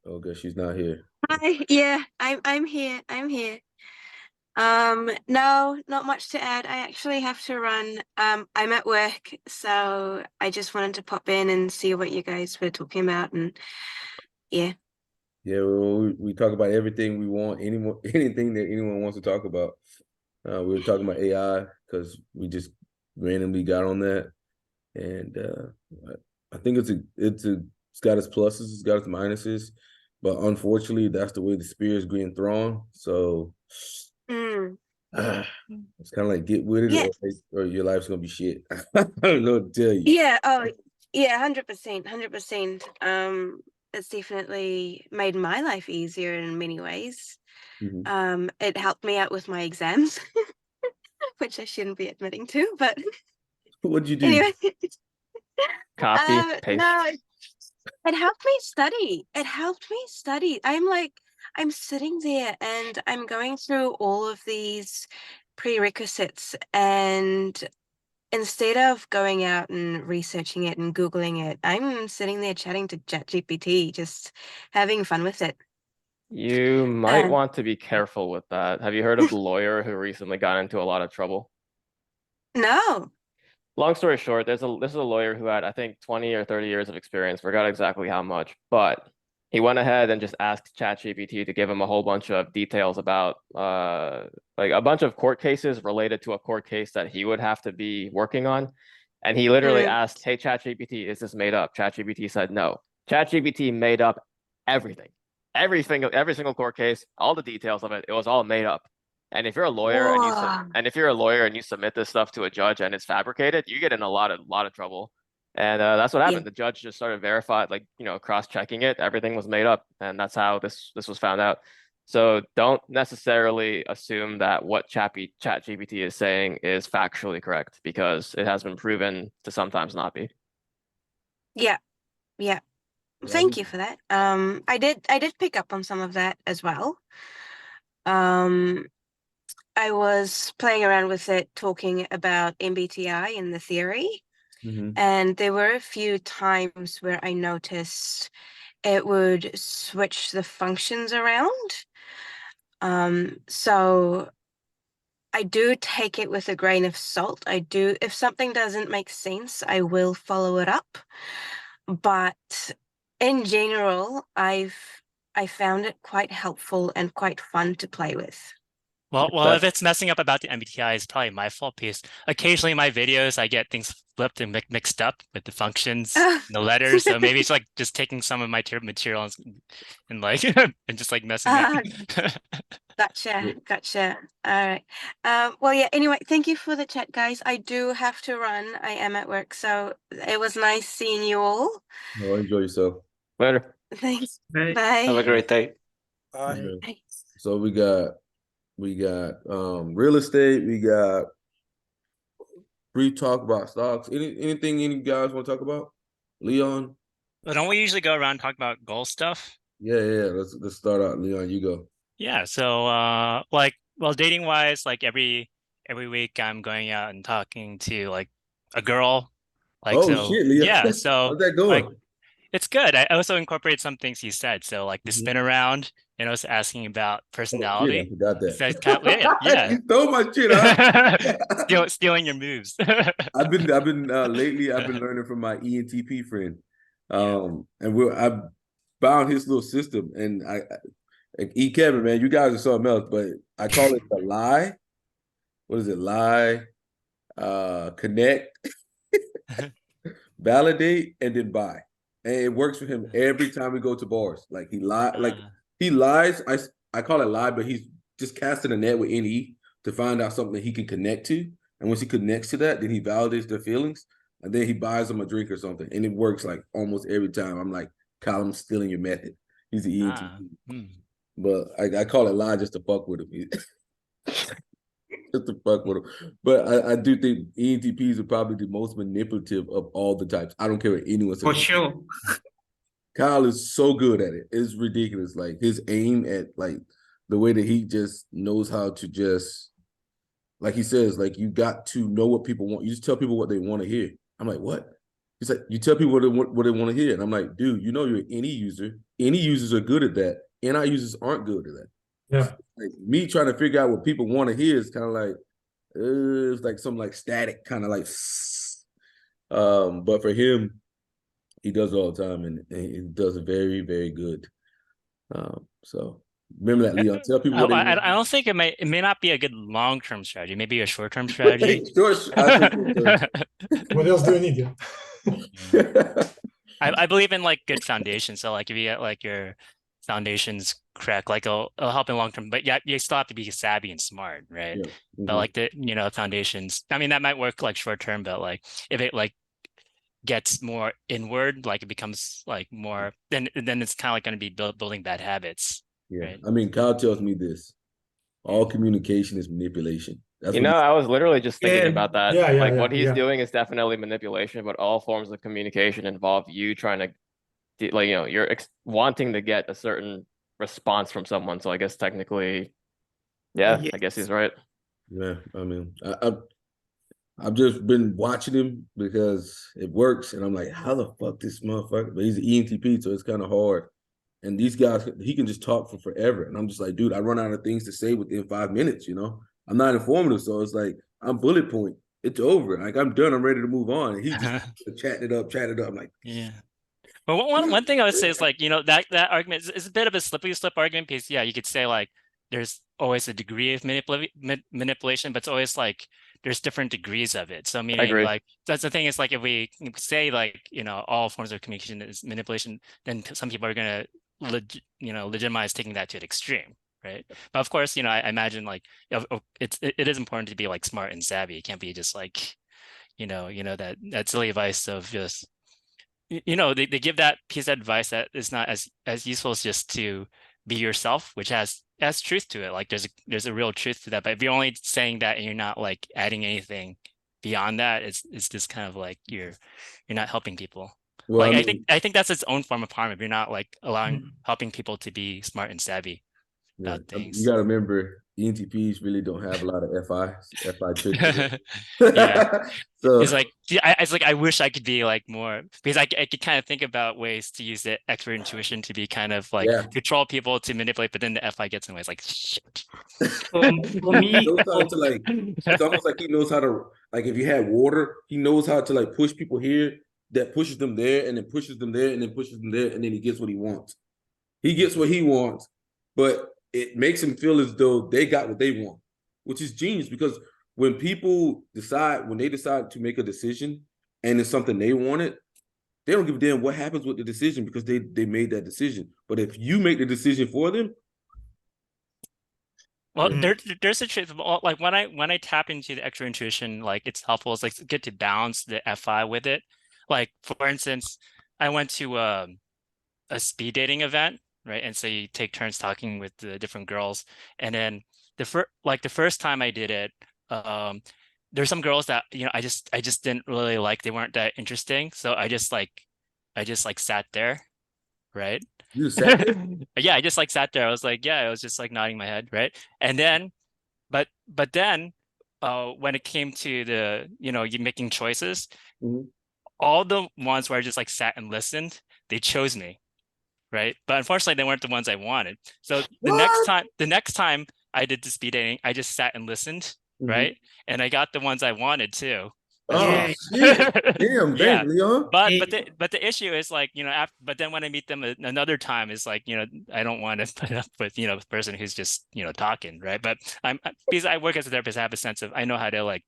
Oh, good. She's not here. Hi. Yeah, I'm here. I'm here. No, not much to add. I actually have to run. I'm at work, so I just wanted to pop in and see what you guys were talking about, and yeah. Yeah, well, we talk about everything we want, anything that anyone wants to talk about. We were talking about AI because we just randomly got on that, and I think it's got its pluses, it's got its minuses, but unfortunately, that's the way the spear is being thrown. So Mm. it's kind of like get with it, Yeah. or your life's gonna be shit. I don't know what to tell you. Yeah. Oh, yeah. 100%. 100%. It's definitely made my life easier in many ways. It helped me out with my exams, which I shouldn't be admitting to, but What'd you do? anyway. Copy, paste. No, it helped me study. It helped me study. I'm sitting there and I'm going through all of these prerequisites, and instead of going out and researching it and Googling it, I'm sitting there chatting to ChatGPT, just having fun with it. You might want to be careful with that. Have you heard of the lawyer who recently got into a lot of trouble? No. Long story short, this is a lawyer who had, I think, 20 or 30 years of experience, forgot exactly how much, but he went ahead and just asked ChatGPT to give him a whole bunch of details about like a bunch of court cases related to a court case that he would have to be working on. And he literally asked, "Hey, ChatGPT, is this made up?" ChatGPT said no. ChatGPT made up everything. Every single court case, all the details of it, it was all made up. And if you're a lawyer and you submit this stuff to a judge and it's fabricated, you get in a lot of trouble. And that's what happened. Yeah. The judge just started verified, like, cross-checking it. Everything was made up, and that's how this was found out. So don't necessarily assume that what ChatGPT is saying is factually correct, because it has been proven to sometimes not be. Yeah. Yeah. Thank you for that. I did pick up on some of that as well. I was playing around with it, talking about MBTI and the theory, and there were a few times where I noticed it would switch the functions around. So I do take it with a grain of salt. If something doesn't make sense, I will follow it up. But in general, I found it quite helpful and quite fun to play with. Well, if it's messing up about the MBTI, it's probably my fault, because occasionally in my videos I get things flipped and mixed up with the functions and the letters. So maybe it's like just taking some of my material and like and just like messing up. Gotcha. All right. Well, yeah, anyway, thank you for the chat, guys. I do have to run. I am at work, so it was nice seeing you all. No, enjoy yourself. Later. Thanks. Bye. Bye. Have a great day. Bye. Bye. So we got real estate, we got free talk about stocks. Anything any guys want to talk about? Leon? But don't we usually go around talking about goal stuff? Yeah. Let's start out. Leon, you go. Yeah. So well, dating wise, like every week I'm going out and talking to like a girl. Like, Oh so shit, Leon. yeah, so how's that going? like it's good. I also incorporate some things he said. So like the spin around, and also asking about personality. Oh, shit, I forgot that. So it's kind of, yeah. You stole my shit, huh? Stealing your moves. I've been lately I've been learning from my ENTP friend. And I found his little system, and Kevin, man, you guys are something else, but I call it the lie. What is it? Lie, connect, validate, and then buy. And it works for him every time we go to bars. Like he lies. I call it lie, but he's just casting a net with NE to find out something that he can connect to. And once he connects to that, then he validates their feelings, and then he buys them a drink or something. And it works like almost every time. I'm like, Kyle, I'm stealing your method. He's the ENTP. But I call it lie just to fuck with him. Just to fuck with him. But I do think ENTPs are probably the most manipulative of all the types. I don't care what anyone says. For sure. Kyle is so good at it. It's ridiculous. Like his aim at like the way that he just knows how to just, like he says, like you got to know what people want. You just tell people what they want to hear. I'm like, what? He's like, you tell people what they want to hear. And I'm like, dude, you're an NE user. NE users are good at that. NI users aren't good at that. Yeah. Like me trying to figure out what people want to hear is kind of like, it's like some like static kind of like, but for him, he does it all the time, and he does it very, very good. So remember that, Leon. Tell people what they I want. don't think it may not be a good long-term strategy. Maybe a short-term strategy. I think What else do you need? I believe in like good foundation. So like if you get like your foundations correct, like it'll help in long term. But yeah, you still have to be savvy and smart, right? Yeah. But like the foundations. I mean, that might work like short term, but like if it like gets more inward, like it becomes like more, then it's kind of like going to be building bad habits. Yeah. Right? I mean, Kyle tells me this: all communication is manipulation. That's You know, I was literally just thinking Yeah. about that. Yeah, Like what he's yeah. doing is definitely manipulation, but all forms of communication involve you trying to, like, you know, you're wanting to get a certain response from someone. So I guess technically, yeah, I guess he's right. Yeah, I mean, I've just been watching him because it works, and I'm like, how the fuck this motherfucker? But he's an ENTP, so it's kind of hard. And these guys, he can just talk for forever, and I'm just like, dude, I run out of things to say within 5 minutes. You know, I'm not informative, so it's like I'm bullet point. It's over. Like I'm done. I'm ready to move on. And he's just chatting it up. I'm like, yeah. But one thing I would say is like, you know, that argument is a bit of a slippery slip argument because yeah, you could say like there's always a degree of manipulation, but it's always like there's different degrees of it. So meaning like that's the thing is like if we say like, you know, all forms of communication is manipulation, then some people are gonna legitimize taking that to an extreme, right? But of course, you know, I imagine like it is important to be like smart and savvy. It can't be just like, you know that silly advice of just, you know, they give that piece of advice that is not as useful as just to be yourself, which has truth to it. Like there's a real truth to that. But if you're only saying that and you're not like adding anything beyond that, it's just kind of like you're not helping people. Well, like I think that's its own form of harm if you're not like helping people to be smart and savvy about things. You got to remember, ENTPs really don't have a lot of FI tricks. Yeah. So it's like I wish I could be like more, because I could kind of think about ways to use the expert intuition to be kind of like control people, to manipulate, but then the FI gets in the way. It's like shit. For me, it's almost like he knows how to, like if you had water, he knows how to like push people here, that pushes them there, and then pushes them there, and then pushes them there, and then he gets what he wants. He gets what he wants, but it makes him feel as though they got what they want, which is genius, because when people decide to make a decision and it's something they wanted, they don't give a damn what happens with the decision because they made that decision. But if you make the decision for them, well, there's a truth. Like when I tap into the extra intuition, like it's helpful. It's like good to balance the FI with it. Like for instance, I went to a speed dating event, right? And so you take turns talking with the different girls, and then the first time I did it, there's some girls that, you know, I just didn't really like. They weren't that interesting, so I just sat there, right? You sat there? Yeah, I just like sat there. I was like, yeah, I was just like nodding my head, right? And then, but then, when it came to the, you know, you making choices, all the ones where I just like sat and listened, they chose me, right? But unfortunately, they weren't the ones I wanted. So the next time I did the speed dating, I just sat and listened, right? And I got the ones I wanted too. Oh shit! Damn, yeah. Leon. But the issue is like, you know, but then when I meet them another time, it's like, you know, I don't want to put up with, you know, the person who's just, you know, talking, right? But because I work as a therapist, I have a sense of, I know how to like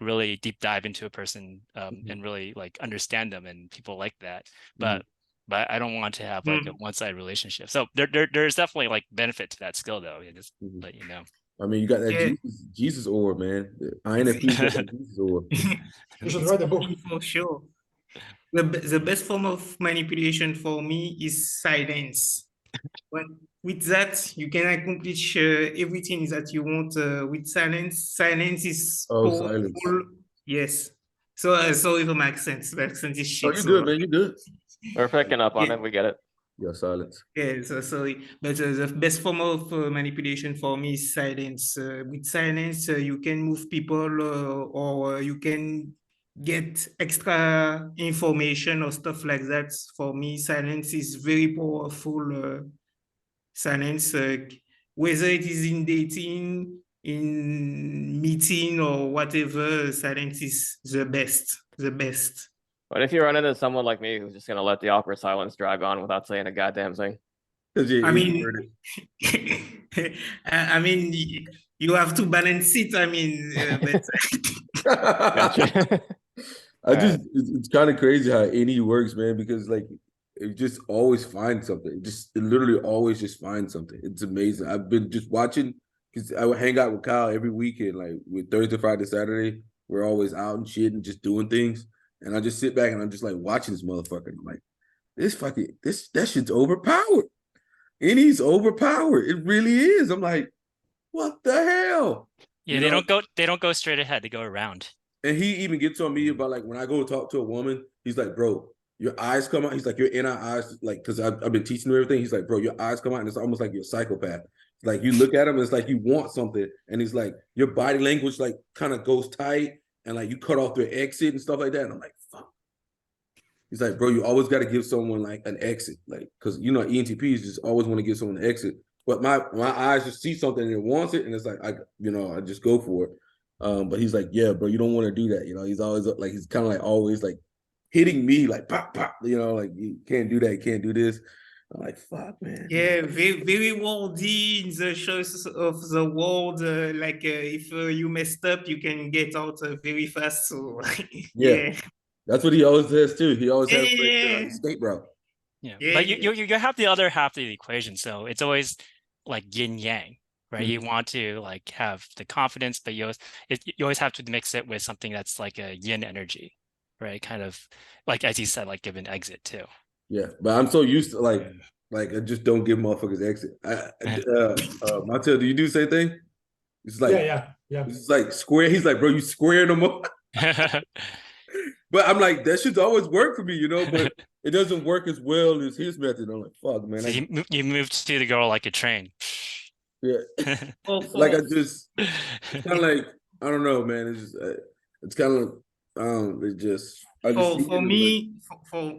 really deep dive into a person and really like understand them, and people like that. But I don't want to have like a one-sided relationship. So there's definitely like benefit to that skill, though. Just let you know. I mean, you got that Jesus orb, man. INFP got that Jesus orb. You should write a book. For sure. The best form of manipulation for me is silence. With that, you can accomplish everything that you want with silence. Silence is powerful. Silence. Yes. So sorry for my accent. My accent is shit. Oh, you're good, man. You're good. We're picking up on it. We get it. Yeah, silence. Yeah, so sorry. But the best form of manipulation for me is silence. With silence, you can move people or you can get extra information or stuff like that. For me, silence is very powerful. Silence, whether it is in dating, in meeting, or whatever, silence is the best. The best. But if you run into someone like me who's just gonna let the awkward silence drag on without saying a goddamn thing. You're I mean, introverted. I mean, you have to balance it. I mean, but Gotcha. I Alright. just it's kind of crazy how any works, man, because like it just always finds something. It literally always just finds something. It's amazing. I've been just watching because I would hang out with Kyle every weekend, like with Thursday, Friday, Saturday. We're always out and shit and just doing things. And I just sit back and I'm just like watching this motherfucker. And I'm like, that shit's overpowered. And he's overpowered. It really is. I'm like, what the hell? Yeah, You they know? don't go straight ahead, they go around. And he even gets on me about like when I go talk to a woman, he's like, bro, your eyes come out. He's like, your inner eyes, like, because I've been teaching him everything. He's like, bro, your eyes come out, and it's almost like you're a psychopath. Like you look at him, and it's like you want something, and he's like, your body language like kind of goes tight, and like you cut off their exit and stuff like that. And I'm like, fuck. He's like, bro, you always got to give someone like an exit, like because you know ENTPs just always want to give someone an exit. But my eyes just see something and it wants it, and it's like I just go for it. But he's like, yeah, bro, you don't want to do that. You know, he's always like he's kind of like always like hitting me like pop pop. You know, like you can't do that, you can't do this. I'm like, fuck, man. yeah, very, very worldly in the choice of the world. Like if you messed up, you can get out very fast. So Yeah, that's what he always says too. He always has like yeah, escape route. Yeah, Yeah, but yeah. you have the other half of the equation, so it's always like yin yang, right? You Mhm. want to like have the confidence, but you always have to mix it with something that's like a yin energy, right? Kind of like as you said, like give an exit too. Yeah, but I'm so used to like I just don't give motherfuckers exit. Montel, do you do the same thing? It's like Yeah. it's like square. He's like, bro, you squaring them up. But I'm like, that shit's always worked for me, you know, but it doesn't work as well as his method. I'm like, fuck, man. So you moved to the girl like a train. Yeah. Like I just it's kind of like I don't know, man. It's just it's kind of it's just I just see it For and I'm like, me,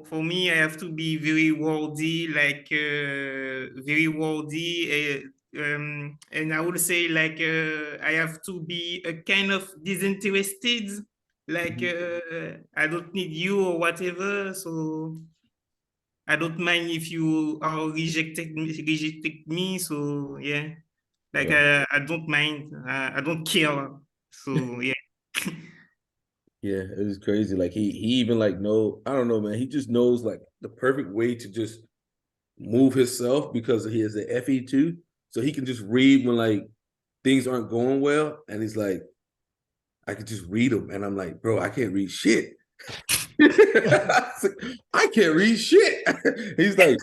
for me, I have to be very worldly, like very worldly, and I would say like I have to be a kind of disinterested, like I don't need you or whatever, so I don't mind if you are rejected me. So yeah, like yeah. I don't mind, I don't care. So yeah. Yeah, it was crazy. Like he even like I don't know, man. He just knows like the perfect way to just move himself because he has the FE2. So he can just read when like things aren't going well. And he's like, I could just read them. And I'm like, bro, I can't read shit. I can't read shit. He's like,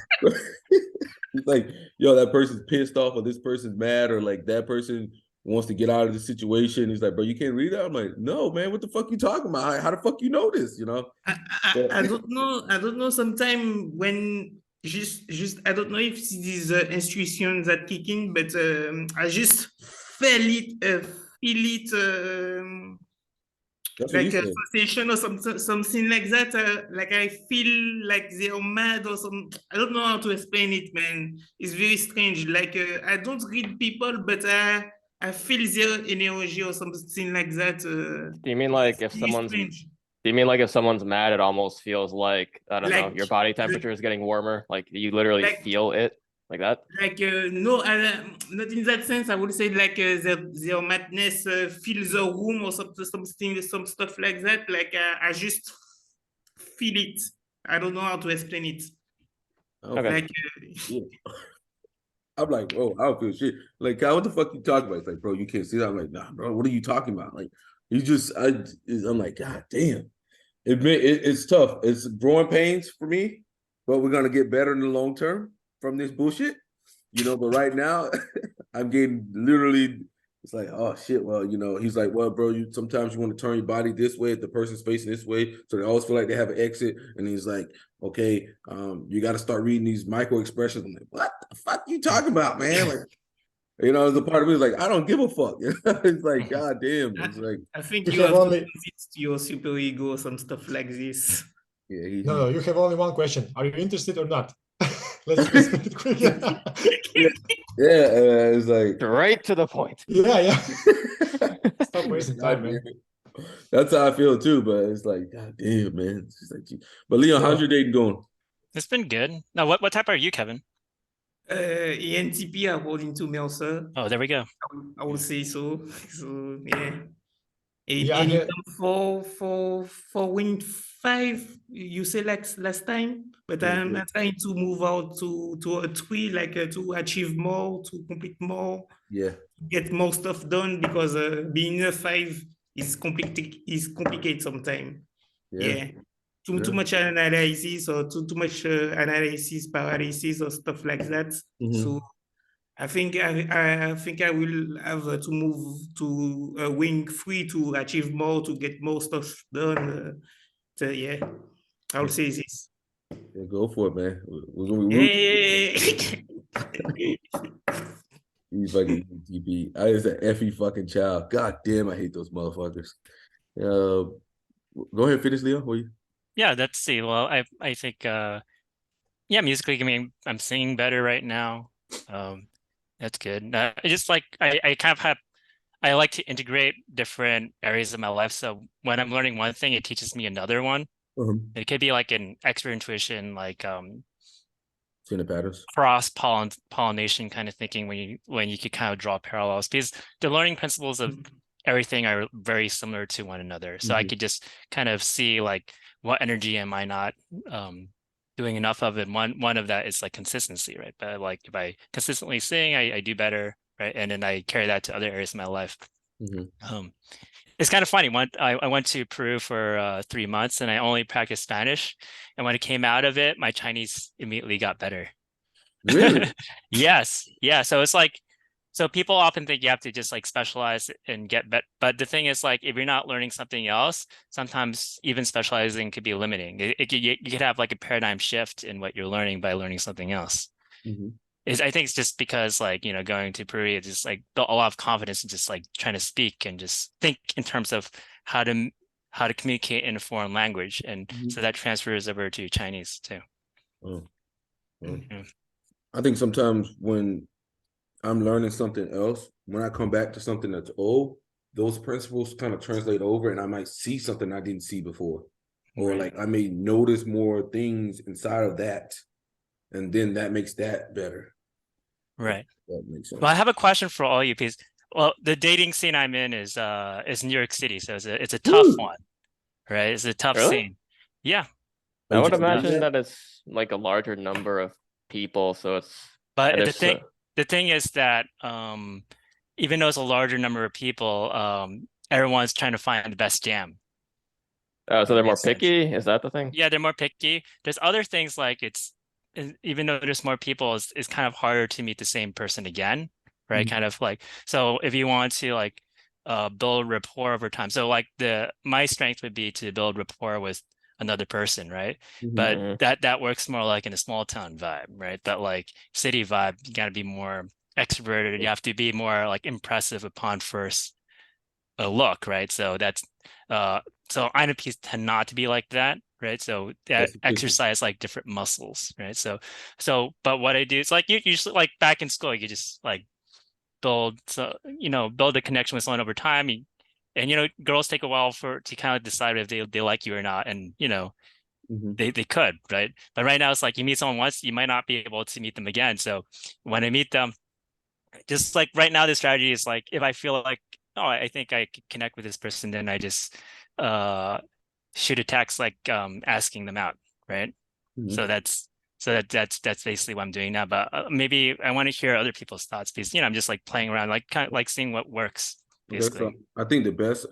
he's like, yo, that person's pissed off or this person's mad or like that person wants to get out of the situation. He's like, bro, you can't read that? I'm like, no, man, what the fuck you talking about? How the fuck you know this? You know? I don't know. I don't know. Sometimes when just I don't know if it is intuition that kick in, but I just feel it That's what he like a said. sensation or something like that. Like I feel like they are mad or some. I don't know how to explain it, man. It's very strange. Like I don't read people, but I feel their energy or something like that. Do you mean like if It's really someone's strange. Do you mean like if someone's mad, it almost feels like, I don't know, Like your body temperature is getting warmer? Like you literally like feel it like that? like no, not in that sense. I would say like their madness fills the room or something, some stuff like that. Like I just feel it. I don't know how to explain it. Okay. Like Yeah. I'm like, bro, I don't feel shit. Like, Kyle, what the fuck you talking about? It's like, bro, you can't see that. I'm like, nah, bro, what are you talking about? Like, I'm like, God damn. It's tough. It's growing pains for me, but we're gonna get better in the long term from this bullshit. You know, but right now, I'm getting literally. It's like, oh shit. Well, you know, he's like, well, bro, you sometimes you want to turn your body this way if the person's facing this way, so they always feel like they have an exit. And he's like, okay, you got to start reading these micro expressions. I'm like, what the fuck you talking about, man? Like, you know, the part of me is like, I don't give a fuck. It's like, god damn. It's like, I think You you have have to only convince your super ego some stuff like this. yeah, no. You have only one question. Are you interested or not? Let's make it quick. Yeah, it's like, Right to the point. yeah. Stop wasting time, man. That's how I feel too, but it's like, god damn, man. It's just like, but Leon, how's your day going? It's been good. Now, what type are you, Kevin? ENTP according to Mercer. Oh, there we go. I would say so. So yeah. Yeah, And for Wing 5, you say like last time, but I'm trying to move out to a 3, like to achieve more, to complete more, Yeah. get more stuff done, because being a 5 is complicated sometimes. Yeah. Too much analysis, or too much analysis paralysis or stuff like that. So I think I will have to move to Wing 3 to achieve more, to get more stuff done. So yeah, I'll say this. Yeah, go for it, man. We're gonna be you fucking TP. I is an effing fucking child. God damn, I hate those motherfuckers. Go ahead, finish, Leo. What you? Yeah, let's see. Well, I think yeah, musically, I mean, I'm singing better right now. That's good. I just like I kind of have I like to integrate different areas of my life. So when I'm learning one thing, it teaches me another one. It could be like an expert intuition, like Seeing the patterns. cross pollination kind of thinking, when you could kind of draw parallels, because the learning principles of everything are very similar to one another. So I could just kind of see like what energy am I not doing enough of, and one of that is like consistency, right? But like if I consistently sing, I do better, right? And then I carry that to other areas of my life. It's kind of funny. I went to Peru for 3 months, and I only practiced Spanish. And when it came out of it, my Chinese immediately got better. Really? Yes. Yeah. So it's like, so people often think you have to just like specialize and get better. But the thing is, like, if you're not learning something else, sometimes even specializing could be limiting. You could have like a paradigm shift in what you're learning by learning something else. I think it's just because, like, you know, going to Peru, it's just like built a lot of confidence and just like trying to speak and just think in terms of how to communicate in a foreign language, and so that transfers over to Chinese too. I think sometimes when I'm learning something else, when I come back to something that's old, those principles kind of translate over, and I might see something I didn't see before, or like I may notice more things inside of that, and then that makes that better. Right. That makes sense. Well, I have a question for all you, because well, the dating scene I'm in is New York City, so it's a tough one, right? It's a tough scene. Yeah. I would imagine that it's like a larger number of people, so it's. But the thing is that even though it's a larger number of people, everyone's trying to find the best jam. So they're more picky? Is that the thing? Yeah, they're more picky. There's other things like even though there's more people, it's kind of harder to meet the same person again, right? Kind of like, so if you want to like build rapport over time, so like my strength would be to build rapport with another person, right? But that works more like in a small town vibe, right? That like city vibe, you got to be more extroverted. You have to be more like impressive upon first look, right? So that's so INFPs tend not to be like that, right? So that exercise like different muscles, right? So but what I do is like you usually, like back in school, you just like build a connection with someone over time. And you know, girls take a while to kind of decide if they like you or not, and you know, they could, right? But right now it's like you meet someone once, you might not be able to meet them again. So when I meet them, just like right now, the strategy is like, if I feel like, oh, I think I could connect with this person, then I just shoot a text like asking them out, right? So that's basically what I'm doing now. But maybe I want to hear other people's thoughts, because you know, I'm just like playing around, like kind of like seeing what works. Basically. Okay, so I think the best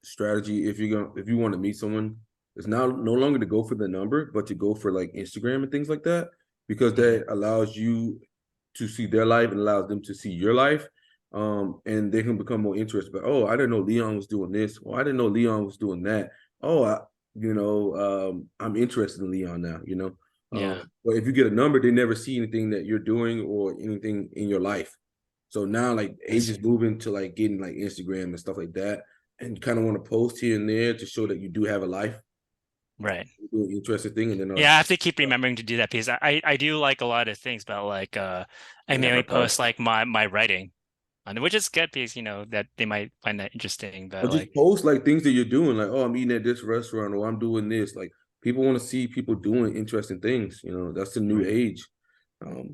strategy, if you want to meet someone, is now no longer to go for the number, but to go for like Instagram and things like that, because that allows you to see their life and allows them to see your life, and they can become more interested. But oh, I didn't know Leon was doing this. Or I didn't know Leon was doing that. Oh, I'm interested in Leon now. You know. But if you get a number, they never see anything that you're doing or anything in your life. So now, like, age is moving to like getting like Instagram and stuff like that, and you kind of want to post here and there to show that you do have a life, right? Do an interesting thing, and then I have to keep remembering to do that, because I do like a lot of things, but like I mainly post like my writing, which is good, because you know that they might find that interesting. But just post like things that you're doing, like, oh, I'm eating at this restaurant, or I'm doing this. Like, people want to see people doing interesting things. You know, that's the new age.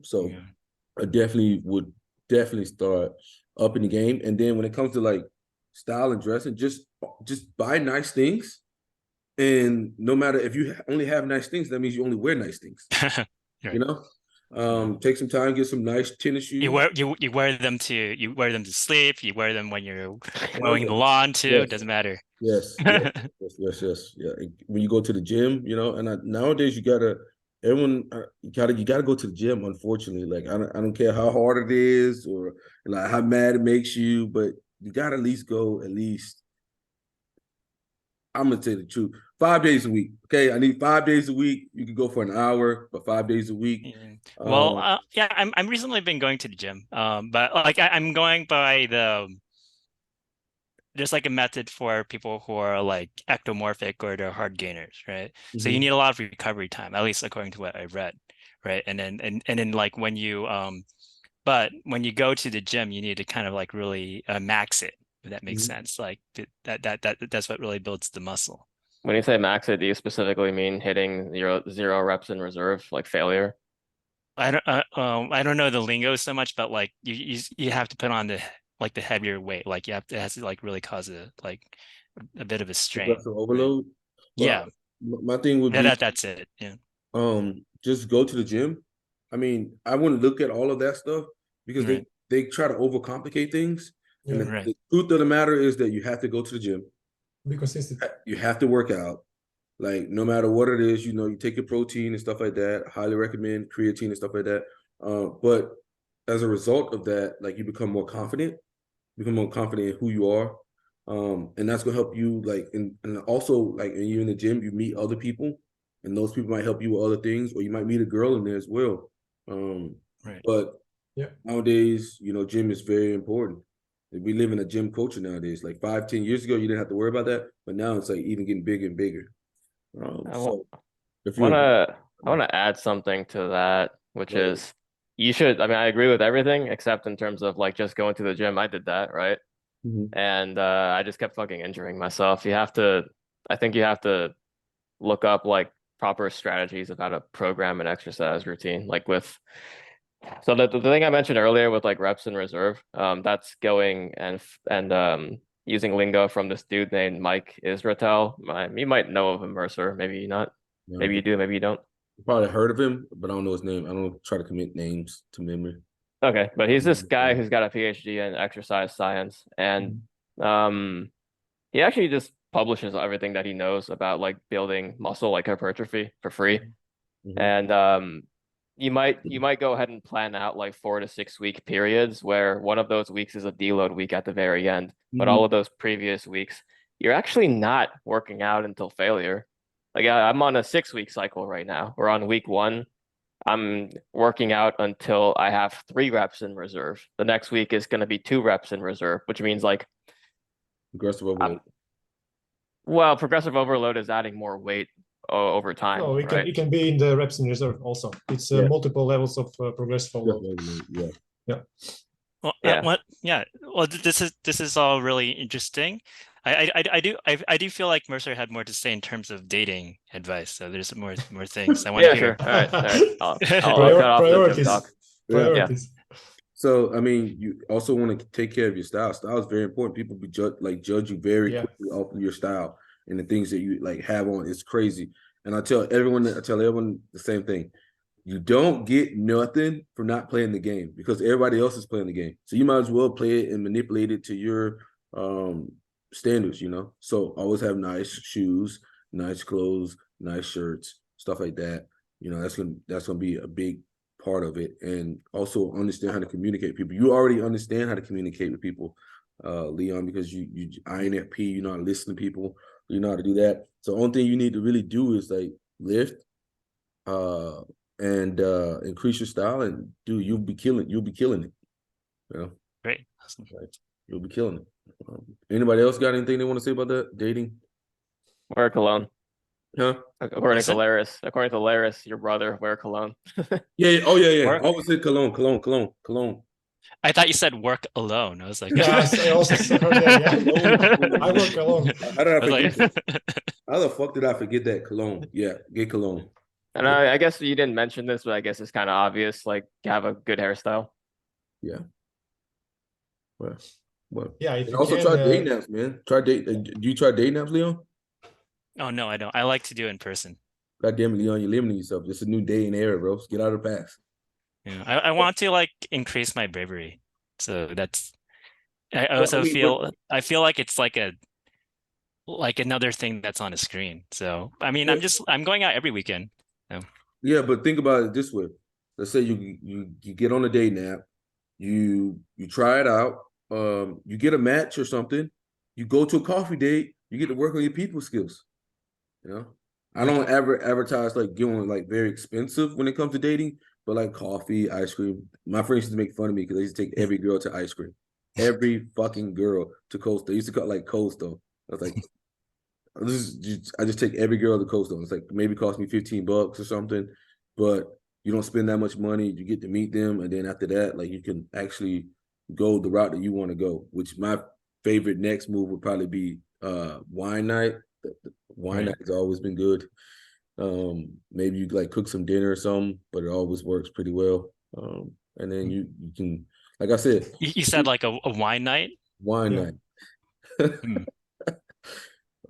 So Yeah. I would definitely start up in the game. And then when it comes to like style and dressing, just buy nice things. And no matter if you only have nice things, that means you only wear nice things. Right. You know, take some time, get some nice tennis shoes. You wear them to sleep. You wear them when you're mowing the lawn too. Yes. Doesn't matter. Yes, yes, yes. Yeah. When you go to the gym, and nowadays you gotta go to the gym. Unfortunately, like I don't care how hard it is or like how mad it makes you, but you gotta at least go at least. I'm gonna tell you the truth. 5 days a week. Okay, I need 5 days a week. You can go for an hour, but 5 days a week. Yeah. Well, yeah, I'm recently been going to the gym. But like I'm going by there's like a method for people who are like ectomorphic or they're hard gainers, right? So you need a lot of recovery time, at least according to what I read, right? And then like when you but when you go to the gym, you need to kind of like really max it, if that makes sense. Like that's what really builds the muscle. When you say max it, do you specifically mean hitting your 0 reps in reserve, like failure? I don't know the lingo so much, but like you have to put on the heavier weight. Like it has to like really cause a bit of a strain. Progressive overload. Right? Yeah. My thing would be that's it. Yeah. Just go to the gym. I mean, I wouldn't look at all of that stuff because they try to overcomplicate things. And the truth of the matter is that you have to go to the gym. Be consistent. You have to work out. Like no matter what it is, you take your protein and stuff like that. Highly recommend creatine and stuff like that. But as a result of that, like you become more confident in who you are. And that's gonna help you like and also like when you're in the gym, you meet other people and those people might help you with other things, or you might meet a girl in there as well. But nowadays, gym is very important. We live in a gym culture nowadays. Like 5-10 years ago, you didn't have to worry about that, but now it's like even getting bigger and bigger. I want to add something to that, which is you should. I mean, I agree with everything except in terms of like just going to the gym. I did that, right? And I just kept fucking injuring myself. I think you have to look up like proper strategies of how to program an exercise routine, like so the thing I mentioned earlier with like reps in reserve, that's going and using lingo from this dude named Mike Israetel. You might know of him, Mercer. Maybe not. No. Maybe you do. Maybe you don't. Probably heard of him, but I don't know his name. I don't try to commit names to memory. Okay, but he's this guy who's got a PhD in exercise science, and he actually just publishes everything that he knows about like building muscle, like hypertrophy, for free. And you might go ahead and plan out like 4 to 6 week periods where one of those weeks is a deload week at the very end, but all of those previous weeks you're actually not working out until failure. Like I'm on a 6-week cycle right now. We're on week 1. I'm working out until I have 3 reps in reserve. The next week is going to be 2 reps in reserve, which means like progressive overload. Well, progressive overload is adding more weight over time. No, it can be in the reps in reserve also. It's multiple levels of progressive overload. Well, Well, this is all really interesting. I do feel like Mercer had more to say in terms of dating advice. So there's more things I want to hear. Sure. All right. I'll cut off the gym talk. Priorities. So, I mean, you also want to take care of your style. Style is very important. People judge you very quickly off of your style and the things that you like have on. It's crazy. And I tell everyone the same thing. You don't get nothing for not playing the game because everybody else is playing the game. So you might as well play it and manipulate it to your standards, So always have nice shoes, nice clothes, nice shirts, stuff like that. That's gonna be a big part of it. And also understand how to communicate with people. You already understand how to communicate with people, Leon, because you INFP, you know how to listen to people, you know how to do that. So the only thing you need to really do is like lift and increase your style, and dude, you'll be killing it. Great. Awesome. Right. You'll be killing it. Anybody else got anything they want to say about that? Dating? Wear cologne. Huh? According to Laris, your brother, wear cologne. Yeah. Oh, yeah. I always say cologne. I thought you said work alone. I was like, I also heard that. I work alone. How did I forget that? How the fuck did I forget that? Cologne. Yeah, get cologne. And I guess you didn't mention this, but I guess it's kind of obvious. Like, have a good hairstyle. Yeah. Well. Yeah, if And you also can, try date naps, man. Try date. Do you try date naps, Leon? Oh no, I don't. I like to do it in person. God damn it, Leon, you're limiting yourself. It's a new day and era, bro. Get out of the past. Yeah, I want to like increase my bravery. So that's. I Well, also I mean, feel like it's like another thing that's on a screen. So I mean, but, I'm going out every weekend. So. yeah, but think about it this way. Let's say you get on a date nap, you try it out, you get a match or something, you go to a coffee date, you get to work on your people skills. You know, I don't ever advertise like going like very expensive when it comes to dating, but like coffee, ice cream. My friends used to make fun of me because they used to take every girl to ice cream, every fucking girl to Costa. They used to call it like Costa. I was like, I just take every girl to Costa. It's like maybe cost me $15 or something, but you don't spend that much money. You get to meet them, and then after that, like you can actually go the route that you want to go. Which my favorite next move would probably be wine night. Wine night has always been good. Maybe you like cook some dinner or something, but it always works pretty well. And then you can, like I said, You said like a wine night? wine night.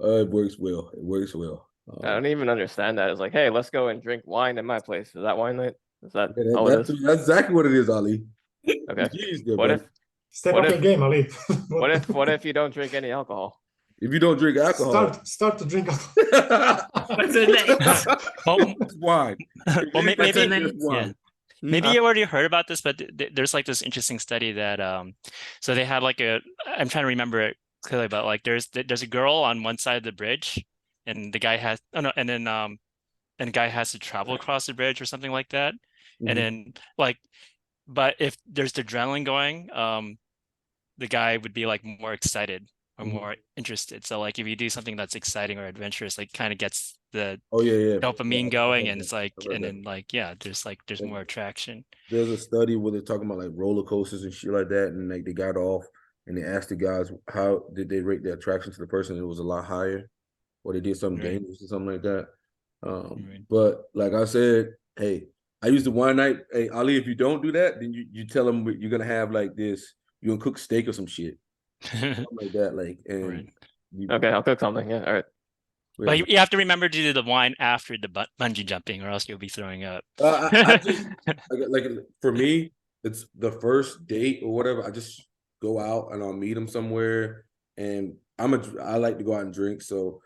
It works well. It works well. I don't even understand that. It's like, hey, let's go and drink wine at my place. Is that wine night? Is that Yeah, all it is? that's exactly what it is, Ali. Okay. Jeez, there, What buddy. if step what up if- your game, Ali. what if you don't drink any alcohol? If you don't drink alcohol, start to drink alcohol. What's the next? Well, wine. well, maybe What's the maybe next? wine. maybe you already heard about this, but there's like this interesting study that so they had like I'm trying to remember it clearly, but like there's a girl on one side of the bridge, and the guy has and the guy has to travel across the bridge or something like that, and then like, but if there's the adrenaline going, the guy would be like more excited or more interested. So like if you do something that's exciting or adventurous, like kind of gets the dopamine going, and it's like, and then like, yeah, there's more attraction. There's a study where they're talking about like roller coasters and shit like that, and like they got off and they asked the guys how did they rate their attraction to the person. It was a lot higher, or they did something dangerous or something like that. But like I said, hey, I used the wine night. Hey, Ali, if you don't do that, then you tell them you're gonna have like this. You're gonna cook steak or some shit, something like that. Like, and okay, I'll cook something. Yeah, all right. But you have to remember to do the wine after the bungee jumping, or else you'll be throwing up. I just like for me, it's the first date or whatever. I just go out and I'll meet them somewhere, and I like to go out and drink, so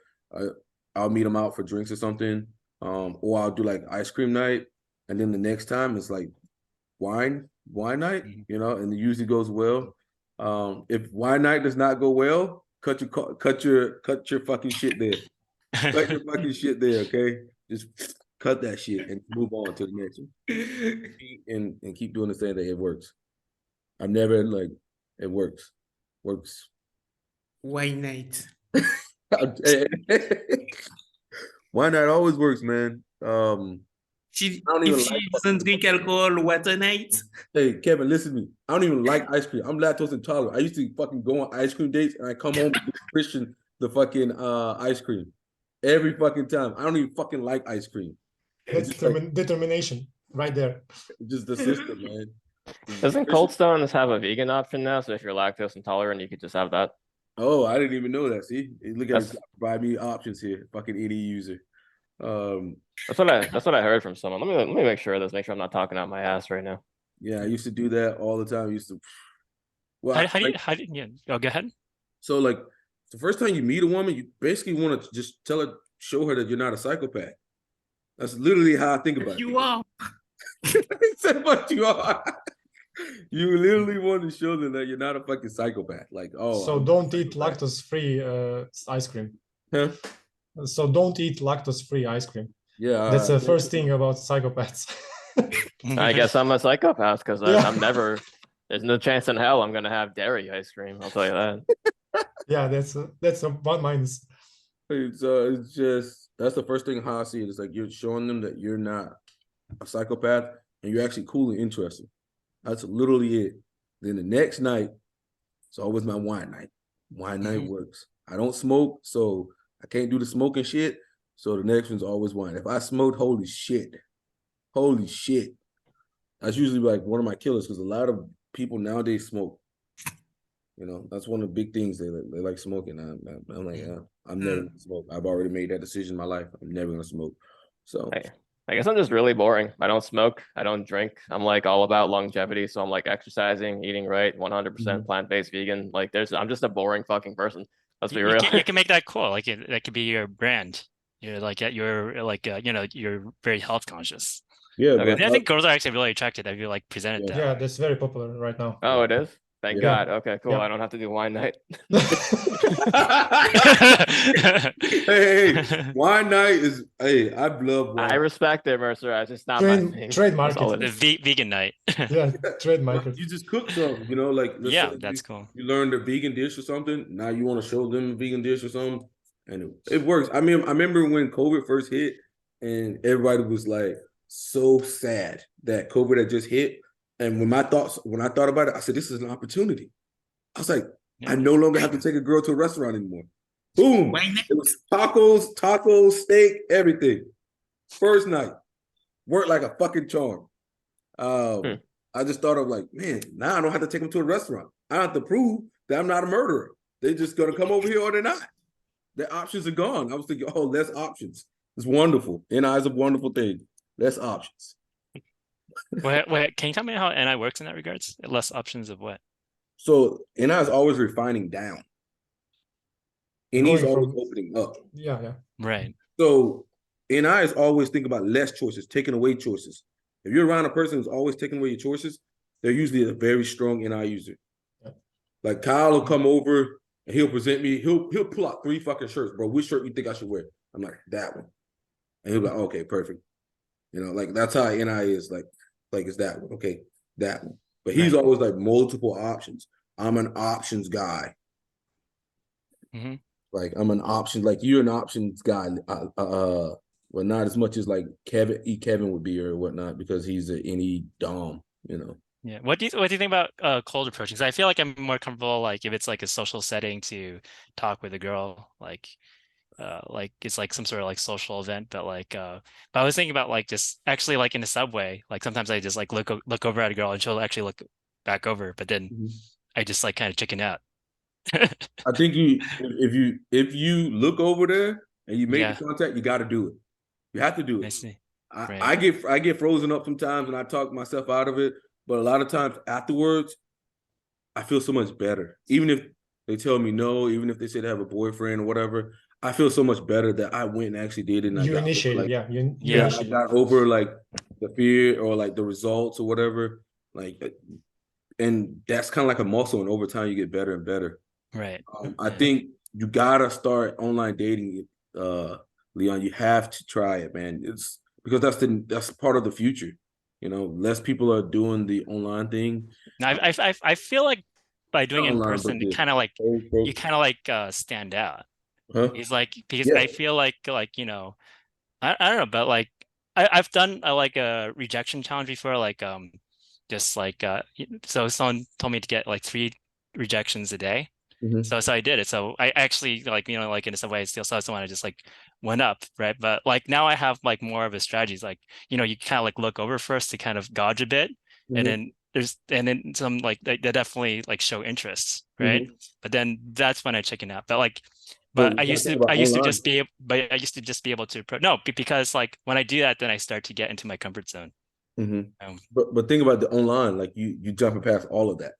I'll meet them out for drinks or something, or I'll do like ice cream night, and then the next time it's like wine night, you know, and it usually goes well. If wine night does not go well, cut your fucking shit there. Cut your fucking shit there, okay? Just cut that shit and move on to the next one. And keep doing the same thing. It works. I've never like it works. Works. Wine night. Wine night always works, man. If she doesn't drink alcohol, water night. Hey, Kevin, listen to me. I don't even like ice cream. I'm lactose intolerant. I used to fucking go on ice cream dates and I come home and give Christian the fucking ice cream. Every fucking time. I don't even fucking like ice cream. That's determination right there. Just the system, man. Doesn't Cold Stones have a vegan option now? So if you're lactose intolerant, you could just have that. Oh, I didn't even know that. See, look at it, provide me options here. Fucking any user. That's what I heard from someone. Let me make sure of this. Make sure I'm not talking out my ass right now. Yeah, I used to do that all the time. I used to. Well, go ahead. So like the first time you meet a woman, you basically want to just show her that you're not a psychopath. That's literally how I think about it. You are. But you are. You literally want to show them that you're not a fucking psychopath. Like, oh. So don't eat lactose-free ice cream. Huh? So don't eat lactose-free ice cream. Yeah. That's the first thing about psychopaths. I guess I'm a psychopath because I'm never. There's no chance in hell I'm gonna have dairy ice cream. I'll tell you that. Yeah, that's a one minus. So it's just that's the first thing how I see it. It's like you're showing them that you're not a psychopath and you're actually cool and interesting. That's literally it. Then the next night, it's always my wine night. Wine night works. I don't smoke, so I can't do the smoking shit. So the next one's always wine. If I smoked, holy shit. That's usually like one of my killers because a lot of people nowadays smoke. You know, that's one of the big things they like smoking. I'm like, I'm never gonna smoke. I've already made that decision in my life. I'm never gonna smoke. So I guess I'm just really boring. I don't smoke. I don't drink. I'm like all about longevity. So I'm like exercising, eating right, 100% plant-based vegan. Like I'm just a boring fucking person. Let's be real. You can make that cool. Like that could be your brand. You're like you're very health conscious. yeah, Okay. but I think girls are actually really attracted if you like present it that Yeah, way. that's very popular right now. Oh, it is? Thank Yeah. God. Okay, cool. Yeah. I don't have to do wine night. hey, wine night is I love wine. I respect it, Mercer. It's just not my thing. Trade That's all it marketing. The is. vegan night. Yeah, trade market. You just cook something, you know, like let's Yeah, say that's cool. you learned a vegan dish or something. Now you want to show them a vegan dish or something, and it works. I mean, I remember when COVID first hit, and everybody was like so sad that COVID had just hit. And when I thought about it, I said, "This is an opportunity." I was like, I no longer have to take a girl to a restaurant anymore. Boom! It was tacos, steak, everything. First night, worked like a fucking charm. I just thought of like, man, now I don't have to take them to a restaurant. I don't have to prove that I'm not a murderer. They're just gonna come over here or they're not. Their options are gone. I was thinking, oh, less options. It's wonderful. NI is a wonderful thing. Less options. Wait, can you tell me how NI works in that regards? Less options of what? So NI is always refining down. NI is always opening up. Yeah. Right. So NI is always thinking about less choices, taking away choices. If you're around a person who's always taking away your choices, they're usually a very strong NI user. Like Kyle will come over and he'll present me. He'll pull out 3 fucking shirts, bro. Which shirt you think I should wear? I'm like, that one. And he'll be like, okay, perfect. You know, like that's how NI is. Like it's that one. Okay, that one. But he's always like multiple options. I'm an options guy. Mm-hmm. Like I'm an option. Like you're an options guy. Well, not as much as like Kevin would be or whatnot because he's an NE dom. You know. Yeah. What do you think about cold approaching? Because I feel like I'm more comfortable like if it's like a social setting to talk with a girl, like it's like some sort of like social event, but I was thinking about like just actually like in the subway, like sometimes I just like look over at a girl and she'll actually look back over, but then I just like kind of chicken out. I think if you look over there and you make the contact, you got to do it. You have to do it. I see. I get frozen up sometimes and I talk myself out of it, but a lot of times afterwards, I feel so much better. Even if they tell me no, even if they say they have a boyfriend or whatever, I feel so much better that I went and actually did it. And You initiated, I got over like the fear or like the results or whatever. Like, and that's kind of like a muscle, and over time you get better and better. Right. I think you gotta start online dating, Leon. You have to try it, man. It's because that's part of the future. You know, less people are doing the online thing. I feel like by doing it in Online, person, but you kind of like stand out. Huh? He's like because I feel like you know, I don't know, but like I've done like a rejection challenge before, like just like so someone told me to get like 3 rejections a day. So I did it. So I actually like, you know, like in some ways still saw someone I just like went up, right? But like now I have like more of a strategy. Like, you know, you kind of like look over first to kind of gauge a bit, and then some like they definitely like show interests, right? But then that's when I chicken out. But I used to just be able to because like when I do that, then I start to get into my comfort zone. But think about the online, like you jumping past all of that.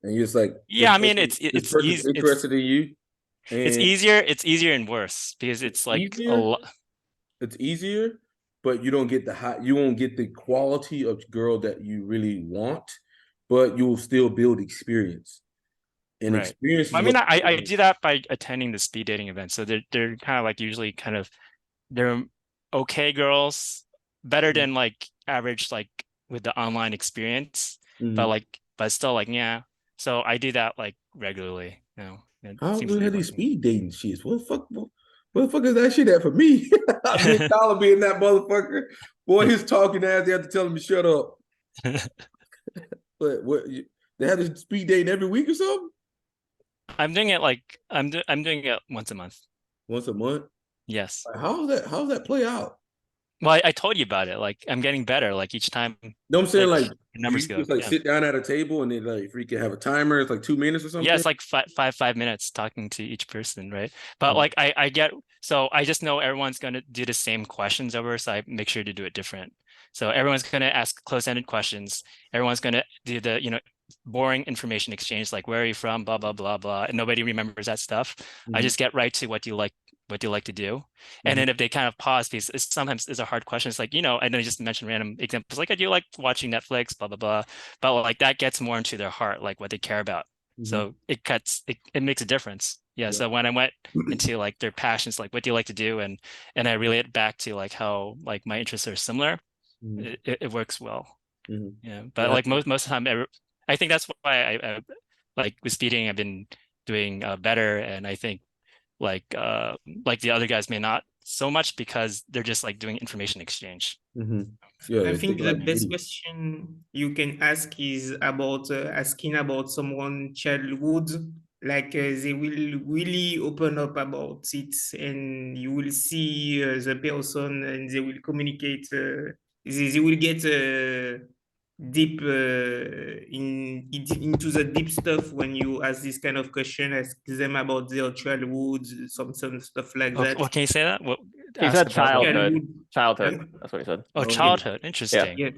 And you're just like, yeah, I mean it's easy, interested in you. And it's easier and worse because it's like a lot. It's easier, but you don't get you won't get the quality of girl that you really want, but you will still build experience. And experience. I mean, I do that by attending the speed dating events. So they're kind of like usually kind of they're okay girls, better than like average like with the online experience, but still like So I do that like regularly. You know, how do have these speed dating shits? What the fuck is that shit at for me? Big dollar being that motherfucker. Boy, he's talking ass. They have to tell him to shut up. But they have this speed dating every week or something? I'm doing it like I'm doing it once a month. Once a month? Yes. Like, how's that play out? Well, I told you about it. Like I'm getting better. Like each time, No, I'm saying like numbers you go. just like Yeah. sit down at a table and then like freaking have a timer. It's like 2 minutes or something. Yeah, it's like 5 minutes talking to each person, right? But like I get, so I just know everyone's gonna do the same questions over, so I make sure to do it different. So everyone's gonna ask close-ended questions. Everyone's gonna do the, boring information exchange, like where are you from, blah blah blah blah, and nobody remembers that stuff. I just get right to what you like to do. And then if they kind of pause, because sometimes it's a hard question, it's like, and then I just mention random examples, like I do like watching Netflix, blah blah blah, but like that gets more into their heart, like what they care about. So it makes a difference. Yeah. So when I went into like their passions, like what do you like to do, and I relate it back to like how like my interests are similar, it works well. Yeah. But like most of the time, I think that's why I like with speeding, I've been doing better, and I think like the other guys may not so much, because they're just like doing information exchange. Yeah, I they think think the like best me. question you can ask is about asking about someone childhood. Like they will really open up about it, and you will see the person, and they will communicate. They will get deep into the deep stuff when you ask this kind of question. Ask them about their childhood, some stuff like that. What can you say that? What He said ask about what? childhood. Childhood. Yeah. That's what he said. Oh, Okay. childhood. Interesting. Yeah.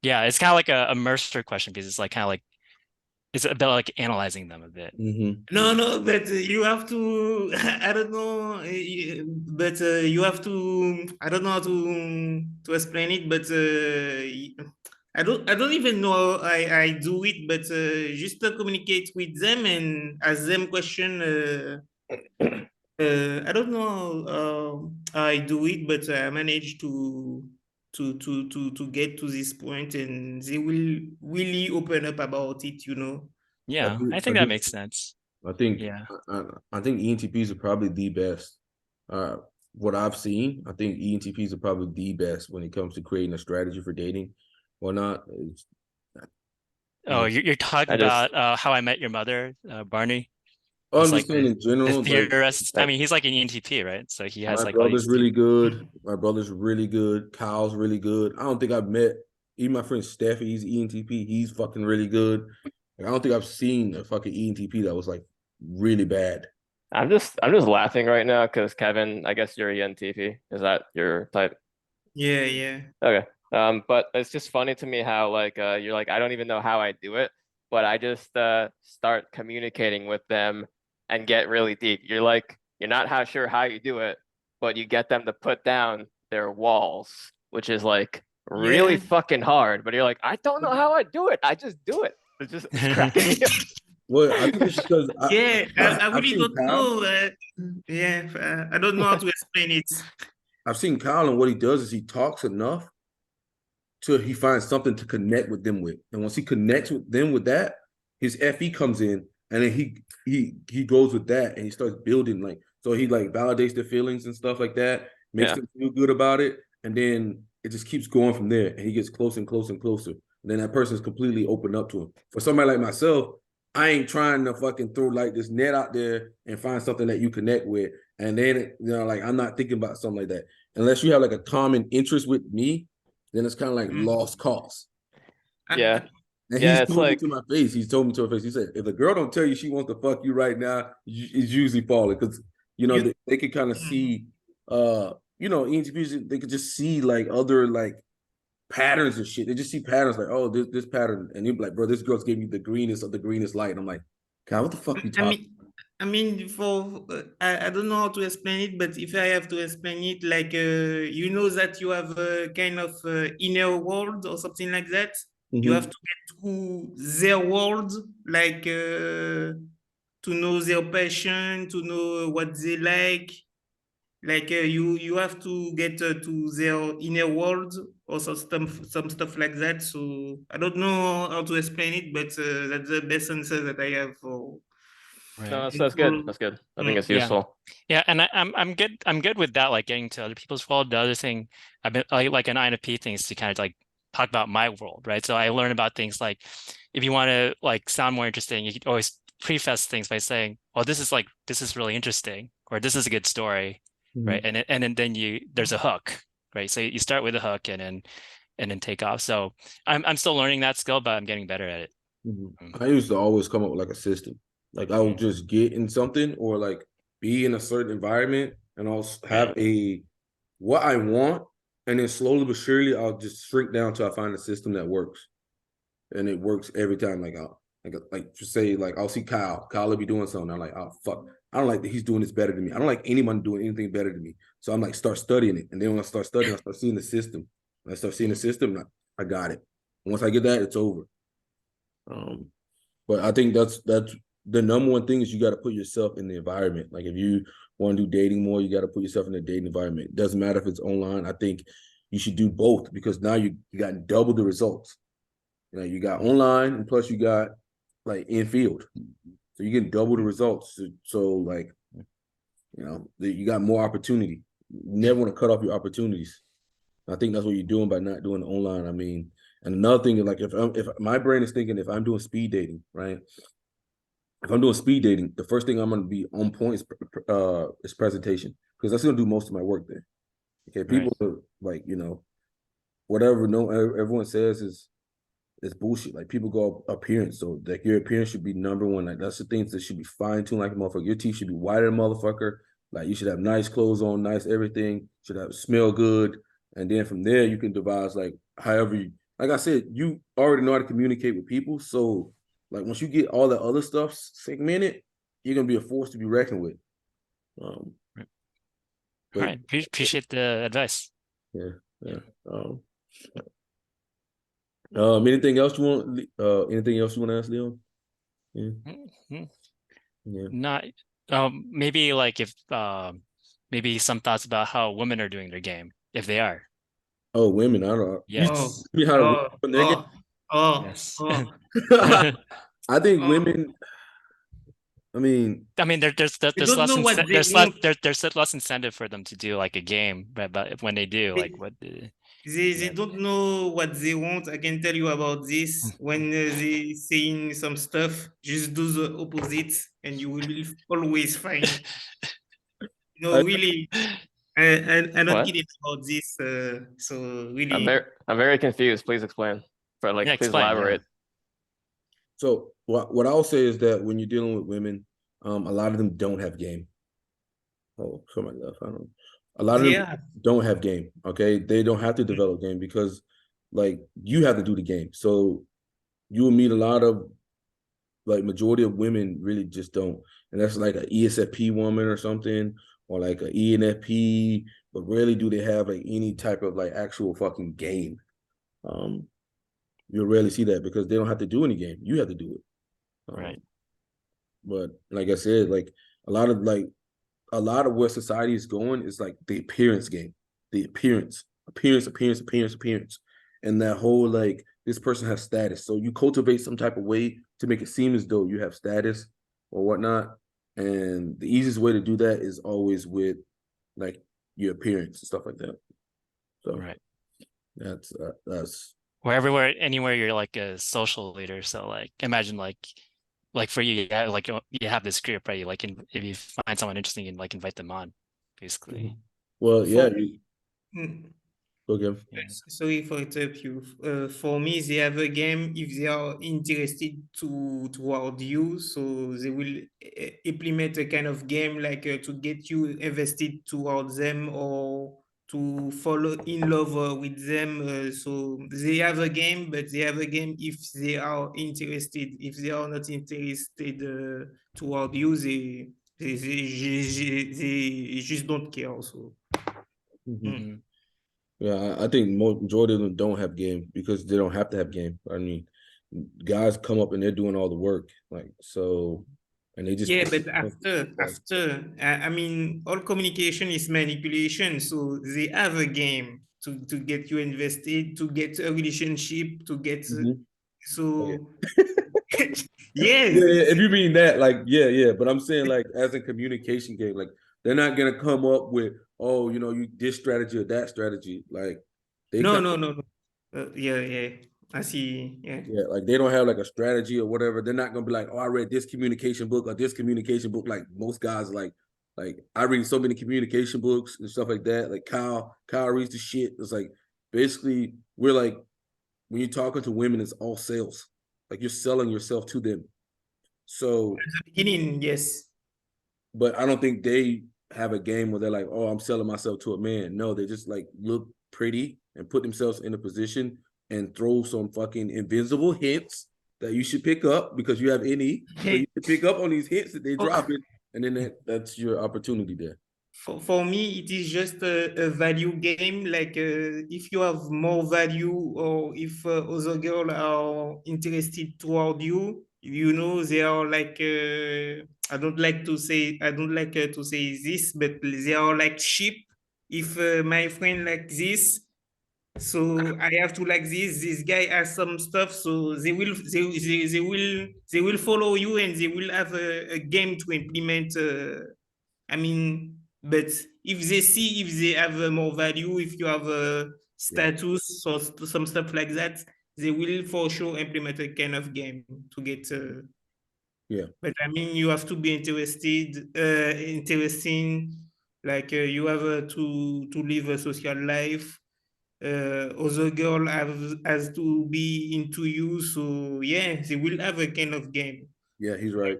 Yeah, it's kind of like a Mercer question, because it's like kind of like it's about like analyzing them a bit. No, but you have to. I don't know, but you have to. I don't know how to explain it, but I don't even know how I do it, but just to communicate with them and ask them question. I don't know how I do it, but I managed to get to this point, and they will really open up about it. Yeah, I think that makes sense. I think Yeah. I think ENTPs are probably the best. What I've seen, I think ENTPs are probably the best when it comes to creating a strategy for dating or not. Oh, you're talking about How I Met Your Mother, Barney. I'm He's just saying in general, the theorist. I mean, he's like an ENTP, right? So he has my like all brother's these really good. My brother's really good. Kyle's really good. I don't think I've met even my friend Steffi. He's ENTP. He's fucking really good. Like, I don't think I've seen a fucking ENTP that was like really bad. I'm just laughing right now because Kevin, I guess you're ENTP. Is that your type? Yeah. Okay. But it's just funny to me how like you're like, I don't even know how I do it, but I just start communicating with them and get really deep. You're like, you're not sure how you do it, but you get them to put down their walls, which is like really fucking hard. But you're like, I don't know how I do it. I just do it. It's cracking me up. Well, I think it's because I I've really seen don't Kyle. know. I don't know how to explain it. I've seen Kyle, and what he does is he talks enough till he finds something to connect with them with. And once he connects with them with that, his FE comes in, and then he goes with that, and he starts building, like, so he like validates their feelings and stuff like that, makes them feel good about it, and then it just keeps going from there, and he gets closer and closer and closer. And then that person is completely open up to him. For somebody like myself, I ain't trying to fucking throw like this net out there and find something that you connect with. And then, like, I'm not thinking about something like that. Unless you have like a common interest with me, then it's kind of like lost cause. Yeah. And Yeah, he's it's told me like to my face. He's told me to her face. He said, if the girl don't tell you she wants to fuck you right now, it's usually falling. Because, they can kind of see, ENTPs, they could just see like other like patterns and shit. They just see patterns like, oh, this pattern. And you're like, bro, this girl's giving you the greenest of the greenest light. And I'm like, God, what the fuck you talking? I mean, for I don't know how to explain it, but if I have to explain it, like that you have a kind of inner world or something like that. You have to get to their world, like to know their passion, to know what they like. Like you have to get to their inner world or some stuff like that. So I don't know how to explain it, but that's the best answer that I have for. Right. No, that's good. That's good. I think it's useful. Yeah, and I'm good. I'm good with that. Like getting to other people's world. The other thing I've been like an INFP thing is to kind of like talk about my world, right? So I learn about things like if you want to like sound more interesting, you could always preface things by saying, oh, this is really interesting, or this is a good story, right? Mhm. And then there's a hook, right? So you start with a hook and then take off. So I'm still learning that skill, but I'm getting better at it. I used to always come up with like a system. Like I would just get in something or like be in a certain environment and I'll have a what I want, and then slowly but surely I'll just shrink down till I find a system that works. And it works every time. Like say like I'll see Kyle. Kyle will be doing something. I'm like, oh fuck. I don't like that he's doing this better than me. I don't like anyone doing anything better than me. So I'm like, start studying it. And then when I start studying, I start seeing the system. When I start seeing the system, I got it. And once I get that, it's over. But I think that's the number one thing is you got to put yourself in the environment. Like if you want to do dating more, you got to put yourself in the dating environment. It doesn't matter if it's online. I think you should do both because now you got double the results. You know, you got online and plus you got like in field. So you get double the results. So like, you know, you got more opportunity. You never want to cut off your opportunities. I think that's what you're doing by not doing the online. I mean, and another thing is like if my brain is thinking if I'm doing speed dating, right? If I'm doing speed dating, the first thing I'm going to be on point is presentation because that's going to do most of my work there. Okay, people are like, you know, whatever no everyone says is bullshit. Like people go appearance, so like your appearance should be number one. Like that's the things that should be fine tuned like a motherfucker. Your teeth should be whiter than a motherfucker. Like you should have nice clothes on, nice everything. Should have smell good, and then from there you can devise like however you. Like I said, you already know how to communicate with people, so like once you get all the other stuff segmented, you're gonna be a force to be reckoned with. All But right, appreciate the advice. yeah. Anything else you want? Anything else you want to ask, Leon? Yeah. Yeah. Not maybe like if maybe some thoughts about how women are doing their game, if they are. Oh, women, I don't know. Yes. You how to Yes. I think women. I mean, there's They less don't know what they want. there's less incentive for them to do like a game, but when they do, like what They don't know what they want. I can tell you about this. When they saying some stuff, just do the opposite, and you will always find. No, really, I'm not What? kidding about this. So I'm really, very confused. Please explain. Please explain, elaborate. so what I'll say is that when you're dealing with women, a lot of them don't have game. Oh, somebody left. I don't know. A lot of them don't have game. Okay, they don't have to develop game because, like, you have to do the game. So you will meet a lot of like majority of women really just don't, and that's like an ESFP woman or something, or like an ENFP. But rarely do they have like any type of like actual fucking game. You'll rarely see that because they don't have to do any game. You have to do it. right. But like I said, like a lot of where society is going is like the appearance game, the appearance, and that whole like this person has status. So you cultivate some type of way to make it seem as though you have status or whatnot. And the easiest way to do that is always with like your appearance and stuff like that. So that's or everywhere, anywhere you're like a social leader. So like imagine like for you, like you have this group, right? Like if you find someone interesting, you can like invite them on, basically. Well, yeah. Okay. Sorry for interrupt you. For me, they have a game if they are interested toward you, so they will implement a kind of game like to get you invested towards them or to fall in love with them. So they have a game, but they have a game if they are interested. If they are not interested toward you, they just don't care. Also. Yeah, I think majority of them don't have game because they don't have to have game. I mean, guys come up and they're doing all the work, like so, and they just but after, I mean, all communication is manipulation. So they have a game to get you invested, to get a relationship, to get so. Yes. Yeah, if you mean that, like, yeah. But I'm saying, like, as a communication game, like, they're not gonna come up with, oh, you know, you this strategy or that strategy. Like, they No. Yeah. I see. Yeah. Yeah, like they don't have like a strategy or whatever. They're not gonna be like, oh, I read this communication book or this communication book. Like most guys, like I read so many communication books and stuff like that. Like Kyle reads the shit. It's like basically we're like when you're talking to women, it's all sales. Like you're selling yourself to them. So At the beginning, yes. but I don't think they have a game where they're like, oh, I'm selling myself to a man. No, they just like look pretty and put themselves in a position and throw some fucking invisible hints that you should pick up because you have any. So you can pick up on these hints that they drop it, and then that's your opportunity there. For me, it is just a value game. Like if you have more value or if other girls are interested toward you, you know, they are like, I don't like to say this, but they are like sheep. If my friend like this, so I have to like this guy has some stuff, so they will follow you and they will have a game to implement. I mean, but if they have more value, if you have a status or some stuff like that, they will for sure implement a kind of game to get. Yeah. But I mean, you have to be interesting. Like you have to live a social life. Other girl has to be into you, so yeah, they will have a kind of game. Yeah, he's right.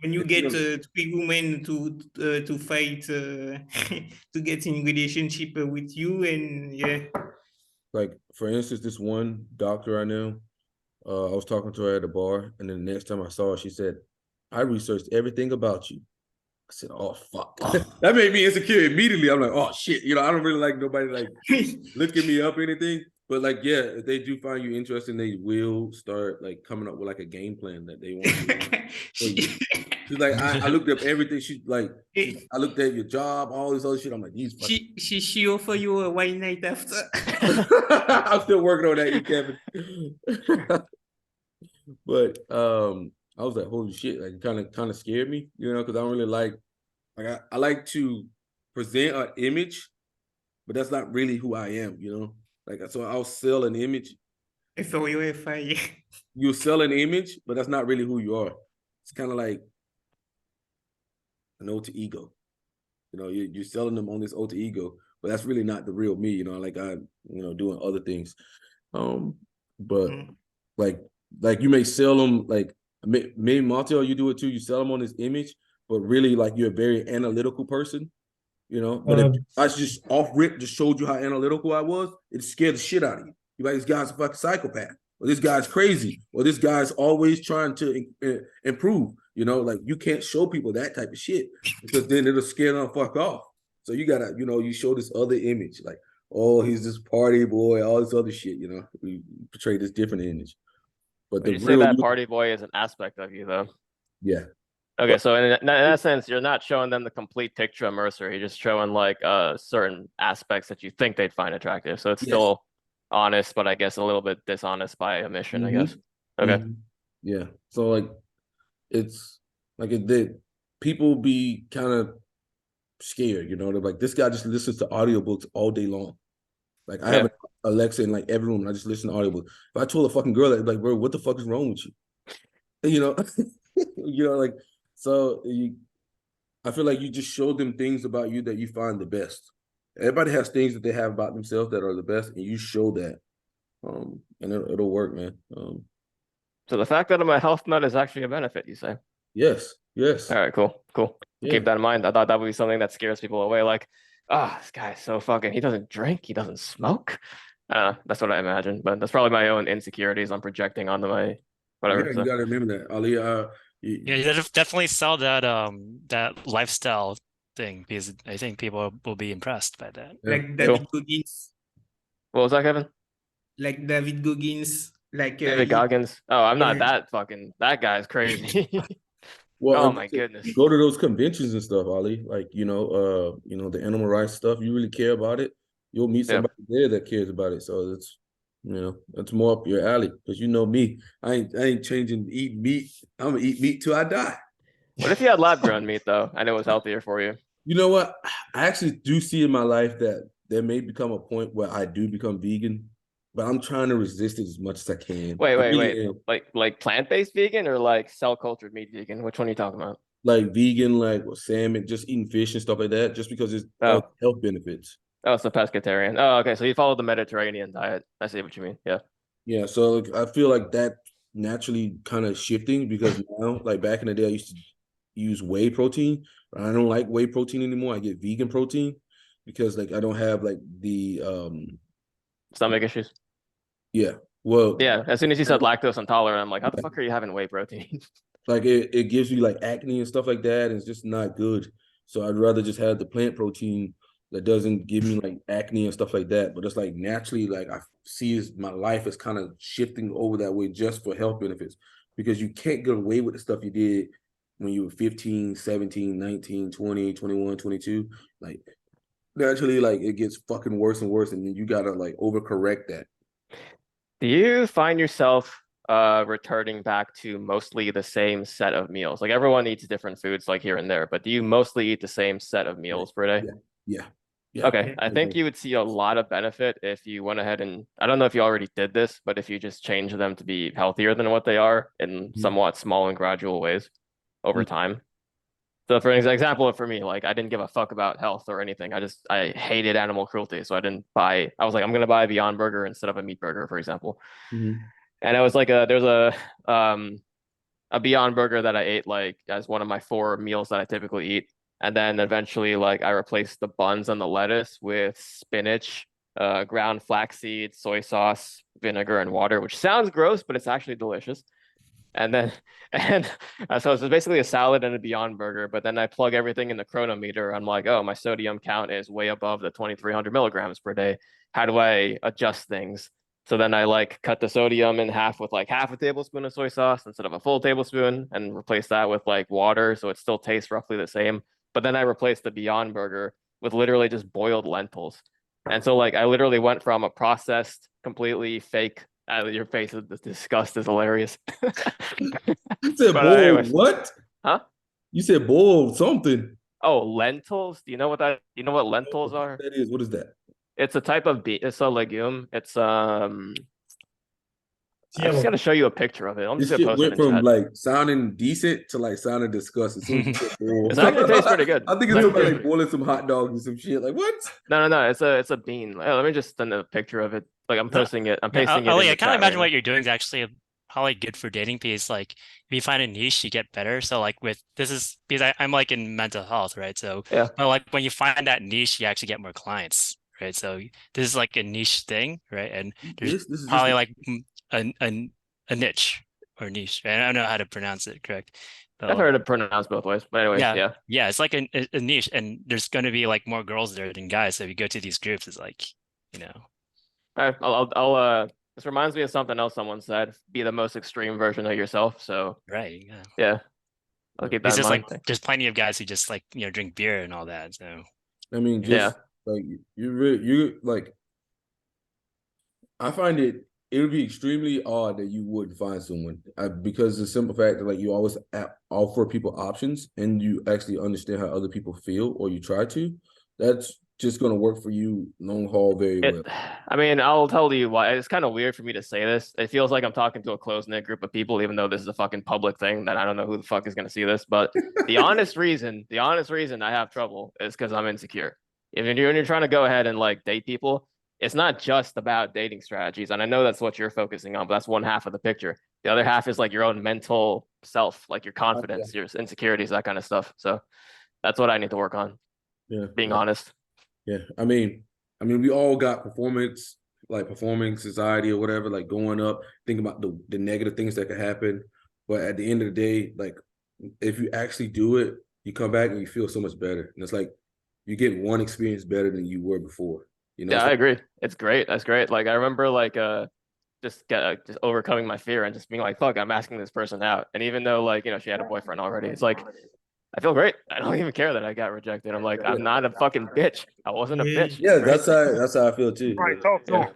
When you get 3 women to fight to get in relationship with you, and yeah. Like for instance, this one doctor I know, I was talking to her at a bar, and then the next time I saw her, she said, "I researched everything about you." I said, "Oh fuck," that made me insecure immediately. I'm like, "Oh shit," you know, I don't really like nobody like looking me up or anything. But like, yeah, if they do find you interesting, they will start like coming up with like a game plan that they want to do. She's like, I looked up everything. She's like, I looked at your job, all this other shit. I'm like, these. She offer you a wine night after. I'm still working on that, you Kevin. But I was like, holy shit! Like, kind of scared me, you know, because I don't really like I like to present an image, but that's not really who I am, you know. Like, so I'll sell an image. You sell an image, but that's not really who you are. It's kind of like an alter ego. You know, you're selling them on this alter ego, but that's really not the real me. You know, like doing other things. But like you may sell them like maybe Montel, you do it too. You sell them on this image, but really like you're a very analytical person. You know, but if I just off rip just showed you how analytical I was, it scared the shit out of you. You're like, this guy's a fucking psychopath, or this guy's crazy, or this guy's always trying to improve. You know, like you can't show people that type of shit because then it'll scare them fuck off. So you gotta, you show this other image, like, oh, he's this party boy, all this other shit. You know, we portray this different image. But you say that party boy is an aspect of you, though. Yeah. Okay, so in that sense, you're not showing them the complete picture of Mercer. You're just showing like certain aspects that you think they'd find attractive. So it's still honest, but I guess a little bit dishonest by omission, I guess. Okay. Yeah. So like it's like people be kind of scared, you know. They're like, this guy just listens to audiobooks all day long. Like I have an Alexa in like every room, and I just listen to audiobooks. If I told a fucking girl that, like, bro, what the fuck is wrong with you? You know, like. So I feel like you just show them things about you that you find the best. Everybody has things that they have about themselves that are the best, and you show that, and it'll work, man. So the fact that I'm a health nut is actually a benefit, you say? Yes. All right, cool. Yeah. Keep that in mind. I thought that would be something that scares people away. Like, this guy's so fucking. He doesn't drink. He doesn't smoke. That's what I imagine. But that's probably my own insecurities I'm projecting onto my whatever. Yeah, you gotta remember that, Ali. Yeah, you definitely sell that that lifestyle thing because I think people will be impressed by that. Like David Goggins. What was that, Kevin? Like David Goggins. Like David Goggins. Oh, I'm not that fucking. That guy's crazy. Well, oh my goodness. Go to those conventions and stuff, Ali. Like the animal rights stuff. You really care about it. You'll meet somebody there that cares about it. So it's. That's more up your alley because you know me. I ain't changing to eat meat. I'm gonna eat meat till I die. What if you had lab grown meat though? I know it was healthier for you. You know what? I actually do see in my life that there may become a point where I do become vegan. but I'm trying to resist it as much as I can. Wait, I wait, really wait. am. Like plant-based vegan or like cell-cultured meat vegan? Which one are you talking about? Like vegan, like with salmon, just eating fish and stuff like that, just because it's all Oh, health benefits. oh, it's a pescatarian. Oh, okay. So you follow the Mediterranean diet. I see what you mean. Yeah. Yeah, so like, I feel like that naturally kind of shifting because now, like back in the day, I used to use whey protein. But I don't like whey protein anymore. I get vegan protein because like I don't have like the Stomach issues. yeah. Well, Yeah. As soon as you said lactose intolerant, I'm like, how the fuck are you having whey protein? like it gives you like acne and stuff like that, and it's just not good. So I'd rather just have the plant protein that doesn't give me like acne and stuff like that. But it's like naturally, like I see is my life is kind of shifting over that way just for health benefits because you can't get away with the stuff you did when you were 15, 17, 19, 20, 21, 22. Like naturally, like it gets fucking worse and worse, and then you gotta like overcorrect that. Do you find yourself returning back to mostly the same set of meals? Like everyone eats different foods like here and there, but do you mostly eat the same set of meals per day? Yeah. Yeah. Okay, I think you would see a lot of benefit if you went ahead and I don't know if you already did this, but if you just change them to be healthier than what they are in somewhat small and gradual ways over time. So for an example, for me, like I didn't give a fuck about health or anything. I hated animal cruelty, so I was like, I'm gonna buy a Beyond Burger instead of a meat burger, for example. And it was like there's a Beyond Burger that I ate like as one of my 4 meals that I typically eat. And then eventually like I replaced the buns and the lettuce with spinach, ground flaxseed, soy sauce, vinegar, and water, which sounds gross, but it's actually delicious. And then so it's basically a salad and a Beyond Burger, but then I plug everything in the chronometer. I'm like, oh, my sodium count is way above the 2,300 milligrams per day. How do I adjust things? So then I like cut the sodium in half with like half a tablespoon of soy sauce instead of a full tablespoon and replace that with like water. So it still tastes roughly the same. But then I replaced the Beyond Burger with literally just boiled lentils. And so like I literally went from a processed, completely fake your face of disgust is hilarious. You said But boiled anyways. what? Huh? You said boiled something. Oh, lentils. Do you know what lentils are? That is, what is that? It's a type of it's a legume. It's I just Yellow. gotta show you a picture of it. I'm This just gonna shit post it went in from chat. like sounding decent to like sounding disgusting. So It actually tastes pretty good. I think it's about like boiling some hot dogs and some shit. Like what? No. It's a bean. Let me just send a picture of it. Like I'm posting it. I'm pasting it in Ollie, the I kind chat of imagine right what you're doing is actually probably good for dating because like if you find a niche, you get better. So like with this is because I'm like in mental health, right? So Yeah. but like when you find that niche, you actually get more clients, right? So this is like a niche thing, right? And there's This is probably like a niche or niche. Right? I don't know how to pronounce it correct. I've heard it pronounced both ways. But anyways, yeah, it's like a niche, and there's going to be like more girls there than guys. So if you go to these groups, it's like, you know. All right, I'll this reminds me of something else someone said. Be the most extreme version of yourself. So Right. yeah. I'll keep that It's in just mind. like there's plenty of guys who just like, you know, drink beer and all that. So I mean, just like you like I find it would be extremely odd that you wouldn't find someone because the simple fact that like you always offer people options and you actually understand how other people feel or you try to. That's just going to work for you long haul very well. I mean, I'll tell you why. It's kind of weird for me to say this. It feels like I'm talking to a close-knit group of people, even though this is a fucking public thing that I don't know who the fuck is going to see this. But the honest reason I have trouble is because I'm insecure. If you're trying to go ahead and like date people, it's not just about dating strategies. And I know that's what you're focusing on, but that's one half of the picture. The other half is like your own mental self, like your confidence, your insecurities, that kind of stuff. So that's what I need to work on. Yeah. Being honest. Yeah. I mean, we all got performance anxiety or whatever, like going up, thinking about the negative things that could happen. But at the end of the day, like if you actually do it, you come back and you feel so much better. And it's like you get one experience better than you were before. You know? Yeah, I agree. It's great. That's great. Like I remember like just overcoming my fear and just being like, fuck, I'm asking this person out. And even though like, you know, she had a boyfriend already, it's like I feel great. I don't even care that I got rejected. I'm like, I'm not a fucking bitch. I wasn't a bitch. Yeah, right? that's how I feel too. Right, talk to him.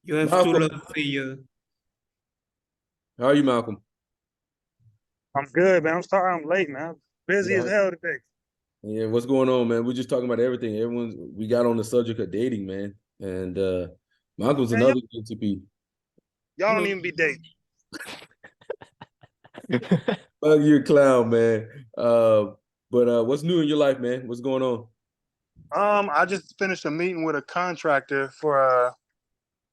You have to love failure. How are you, Malcolm? I'm good, man. I'm sorry I'm late, man. Busy as hell today. Yeah, what's going on, man? We're just talking about everything. We got on the subject of dating, man. And Michael's Man, another NTP. y'all don't even be dating. Well, you're a clown, man. But what's new in your life, man? What's going on? I just finished a meeting with a contractor for a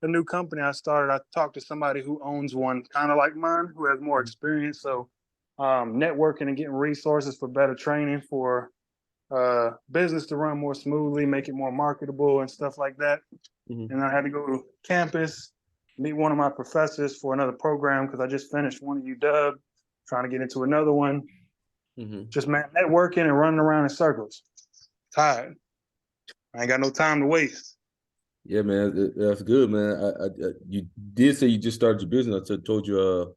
new company I started. I talked to somebody who owns one, kind of like mine, who has more experience. So, networking and getting resources for better training for business to run more smoothly, make it more marketable and stuff like that. And I had to go to campus, meet one of my professors for another program because I just finished one at UW, trying to get into another one. Just man, networking and running around in circles. Tired. I ain't got no time to waste. Yeah, man, that's good, man. You did say you just started your business. I told you,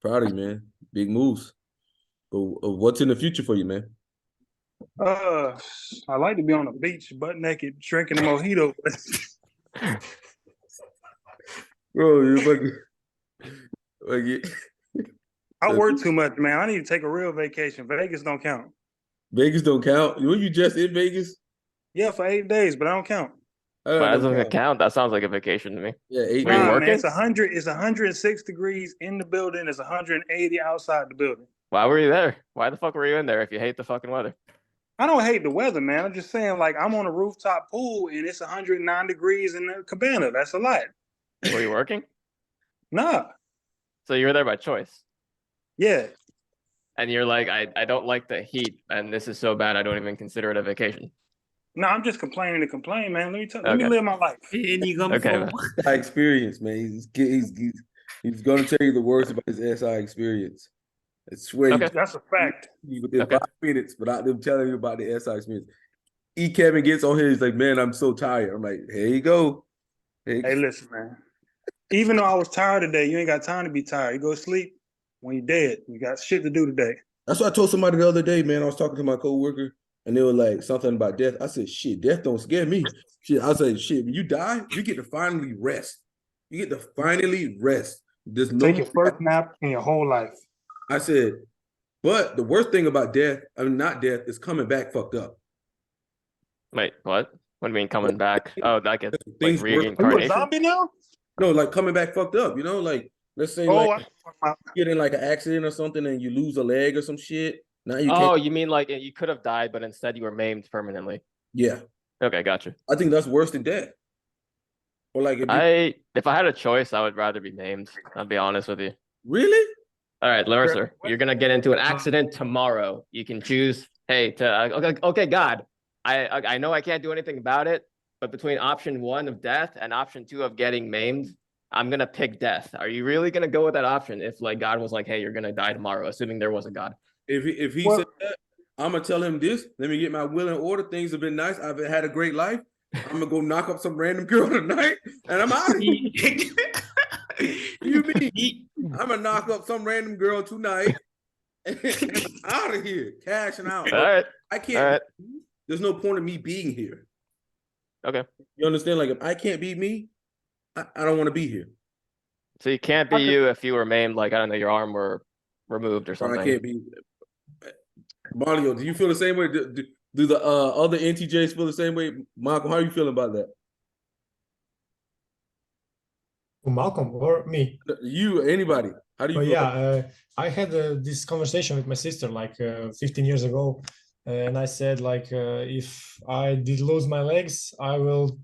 proud of you, man. Big moves. But what's in the future for you, man? I like to be on the beach, butt naked, drinking a mojito. Bro, you're fucking. I work too much, man. I need to take a real vacation. Vegas don't count. Vegas don't count. Were you just in Vegas? Yeah, for 8 days, but I don't count. But that doesn't count. That sounds like a vacation to me. Yeah, 8 Were you days. working? Man, it's 100. It's 106 degrees in the building. It's 180 outside the building. Why were you there? Why the fuck were you in there if you hate the fucking weather? I don't hate the weather, man. I'm just saying, like, I'm on a rooftop pool and it's 109 degrees in the cabana. That's a lot. Were you working? Nah. So you were there by choice. Yeah. And you're like, I don't like the heat, and this is so bad I don't even consider it a vacation. No, I'm just complaining to complain, man. Let me live my life. Okay, man. SI experience, man. He's gonna tell you the worst about his SI experience. I swear. Okay. That's a fact. Within 5 minutes without them telling you about the SI experience. Kevin gets on here, he's like, man, I'm so tired. I'm like, here you go. Hey, listen, man. Even though I was tired today, you ain't got time to be tired. You go to sleep when you're dead. You got shit to do today. That's what I told somebody the other day, man. I was talking to my coworker, and they were like something about death. I said, shit, death don't scare me. Shit, I said, shit, when you die, you get to finally rest. You get to finally rest. There's no Take your first nap in your whole life. I said, but the worst thing about death, I mean, not death, is coming back fucked up. Wait, what? What do you mean coming back? Oh, like a Things like worse. reincarnation? Are you a zombie now? No, like coming back fucked up, you know? Like, let's say like get in like an accident or something and you lose a leg or some shit. Now you can't. You mean like you could have died, but instead you were maimed permanently? Yeah. Okay, gotcha. I think that's worse than death. Or like if I had a choice, I would rather be maimed. I'll be honest with you. Really? All right, Larissa, you're gonna get into an accident tomorrow. You can choose, hey, okay, God, I know I can't do anything about it, but between option 1 of death and option 2 of getting maimed, I'm gonna pick death. Are you really gonna go with that option if like God was like, hey, you're gonna die tomorrow, assuming there was a God? If he said that, I'm gonna tell him this. Let me get my will in order. Things have been nice. I've had a great life. I'm gonna go knock up some random girl tonight, and I'm out of here. You mean I'm gonna knock up some random girl tonight, and I'm out of here, cashing out. All right. I can't. All right. There's no point in me being here. Okay. You understand? Like if I can't be me, I don't want to be here. So you can't be you if you were maimed, like I don't know, your arm were removed or something. Or I can't be. Mario, do you feel the same way? Do the other NTJs feel the same way? Malcolm, how are you feeling about that? Malcolm or me? You, anybody? How do you feel? I had this conversation with my sister like 15 years ago, and I said like if I did lose my legs, I will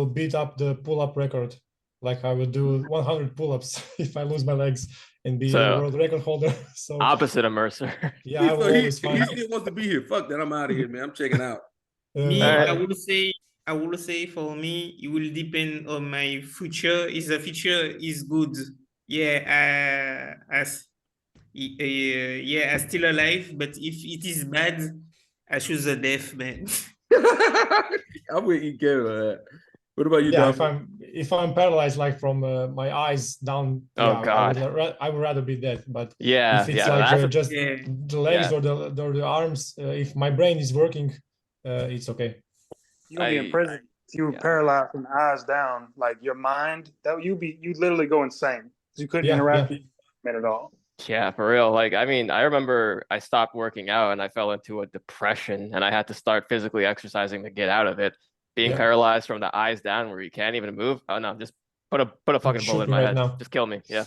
beat up the pull-up record. Like I will do 100 pull-ups if I lose my legs and be the world record holder. So opposite of Mercer. Yeah, I will always find. He still wants to be here. Fuck that! I'm out of here, man. I'm checking out. Me, I would say for me, it will depend on my future. If the future is good, yeah, I'm still alive. But if it is bad, I choose the death, man. I'm with you, Kevin, on that. What about you, yeah, Dom? if I'm paralyzed like from my eyes down, God, I would rather be dead. But if it's like just the legs or the arms, if my brain is working, it's okay. You're gonna be in prison. You were paralyzed from the eyes down, like your mind. You literally go insane. You couldn't interact with it at all. Yeah, for real. Like, I mean, I remember I stopped working out and I fell into a depression, and I had to start physically exercising to get out of it. Being paralyzed from the eyes down, where you can't even move. Oh no, just Put a fucking bullet in shooting my right head. now. Just kill me. Yeah.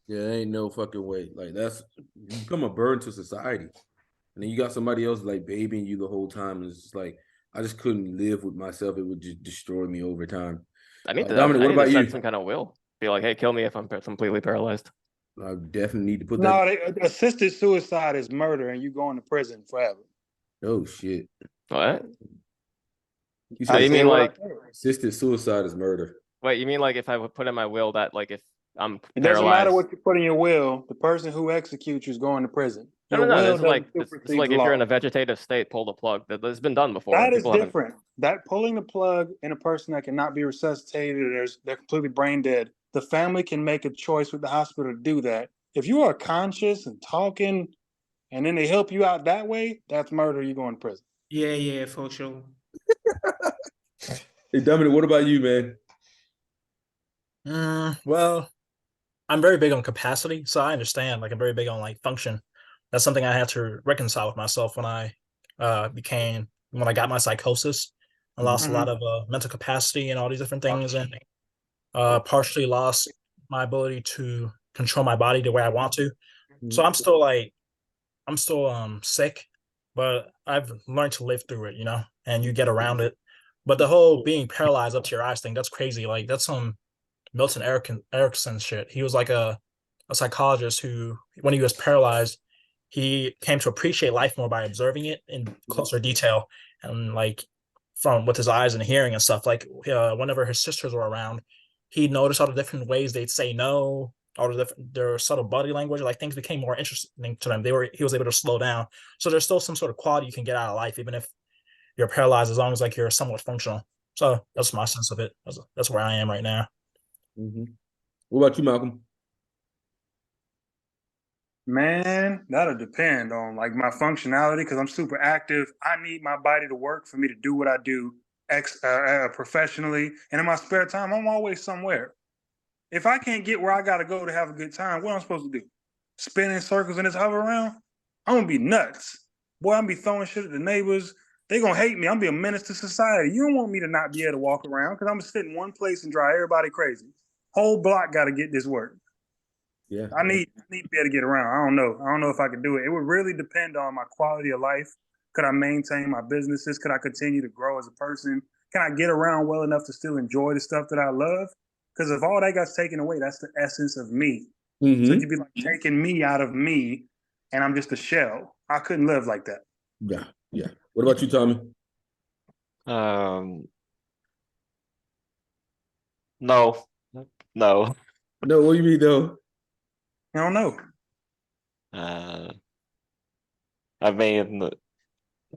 Yeah, ain't no fucking way. Like that's you become a burden to society. And then you got somebody else like babying you the whole time. And it's just like I just couldn't live with myself. It would just destroy me over time. I need to Dominic, I what need to about set you? some kind of will. Be like, hey, kill me if I'm completely paralyzed. I definitely need to put No, that. assisted suicide is murder, and you going to prison forever. Oh shit! What? You Oh, said you mean like assisted suicide is murder. wait, you mean like if I would put in my will that like if I'm It doesn't matter paralyzed. what you put in your will. The person who executes you is going to prison. Your No. will This is like doesn't this is supersede like the if you're law. in a vegetative state, pull the plug. That's been done before. That is People haven't. different. That pulling the plug in a person that cannot be resuscitated, or they're completely brain dead. The family can make a choice with the hospital to do that. If you are conscious and talking, and then they help you out that way, that's murder. You're going to prison. Yeah, for sure. Hey, Dominic, what about you, man? Well, I'm very big on capacity, so I understand. Like I'm very big on like function. That's something I had to reconcile with myself when I when I got my psychosis. I lost a lot of mental capacity and all these different things, and partially lost my ability to control my body the way I want to. So I'm still sick, but I've learned to live through it, you know, and you get around it. But the whole being paralyzed up to your eyes thing, that's crazy. Like that's some Milton Erickson shit. He was like a psychologist who, when he was paralyzed, he came to appreciate life more by observing it in closer detail and like from with his eyes and hearing and stuff. Like whenever his sisters were around, he noticed all the different ways they'd say no, all the different their subtle body language. Like things became more interesting to them. He was able to slow down. So there's still some sort of quality you can get out of life, even if you're paralyzed, as long as like you're somewhat functional. So that's my sense of it. That's where I am right now. What about you, Malcolm? Man, that'll depend on like my functionality because I'm super active. I need my body to work for me to do what I do professionally. And in my spare time, I'm always somewhere. If I can't get where I got to go to have a good time, what am I supposed to do? Spin in circles and just hover around? I'm going to be nuts. Boy, I'm going to be throwing shit at the neighbors. They're going to hate me. I'm going to be a menace to society. You don't want me to not be able to walk around because I'm going to sit in one place and drive everybody crazy. Whole block got to get this work. Yeah, I need to be able to get around. I don't know if I could do it. It would really depend on my quality of life. Could I maintain my businesses? Could I continue to grow as a person? Can I get around well enough to still enjoy the stuff that I love? Because if all that got taken away, that's the essence of me. So you'd be like taking me out of me, and I'm just a shell. I couldn't live like that. Yeah. What about you, Tommy? No. No, what do you mean though? I don't know. I mean,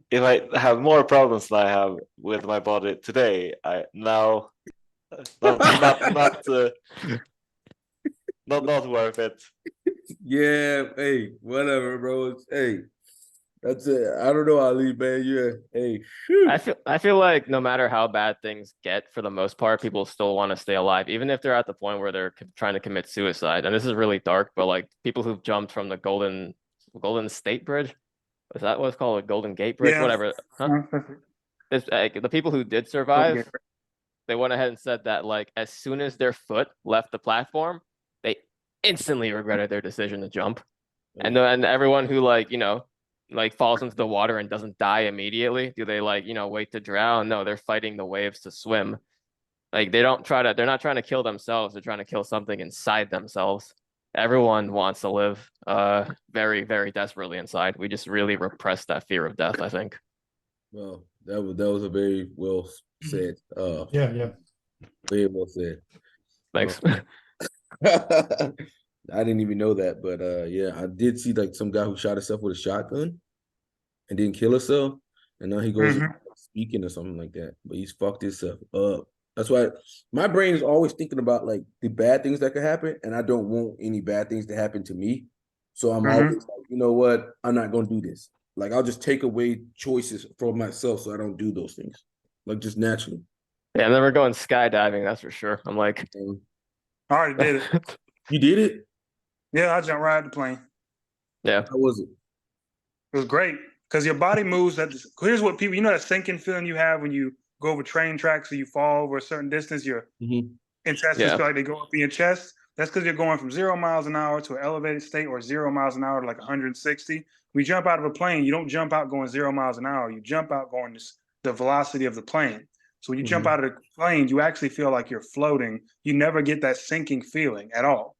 if I have more problems than I have with my body today, not worth it. Yeah, hey, whatever, bro. Hey, that's it. I don't know, Ali, man. Yeah, hey. I feel like no matter how bad things get, for the most part, people still want to stay alive, even if they're at the point where they're trying to commit suicide. And this is really dark, but like people who've jumped from the Golden State Bridge, is that what it's called? A Golden Gate Bridge, whatever. Huh? The people who did survive, they went ahead and said that like as soon as their foot left the platform, they instantly regretted their decision to jump. And everyone who like falls into the water and doesn't die immediately, do they wait to drown? No, they're fighting the waves to swim. Like they're not trying to kill themselves, they're trying to kill something inside themselves. Everyone wants to live very, very desperately inside. We just really repress that fear of death, I think. Well, that was a very well said. Yeah. Very well said. Thanks. I didn't even know that, but yeah, I did see like some guy who shot himself with a shotgun and didn't kill himself, and now he goes speaking or something like that. But he's fucked himself up. That's why my brain is always thinking about like the bad things that could happen, and I don't want any bad things to happen to me. So I'm always like, you know what? I'm not gonna do this. Like I'll just take away choices from myself so I don't do those things. Like just naturally. Yeah, I'm never going skydiving, that's for sure. I'm like I already did it. You did it? Yeah, I jumped right out the plane. Yeah. How was it? It was great because your body moves here's what people, you know that sinking feeling you have when you go over train tracks or you fall over a certain distance, your intestines feel like they go up in your chest. That's because you're going from 0 miles an hour to an elevated state, or 0 miles an hour to like 160. We jump out of a plane, you don't jump out going 0 miles an hour. You jump out going the velocity of the plane. So when you jump out of the plane, you actually feel like you're floating. You never get that sinking feeling at all.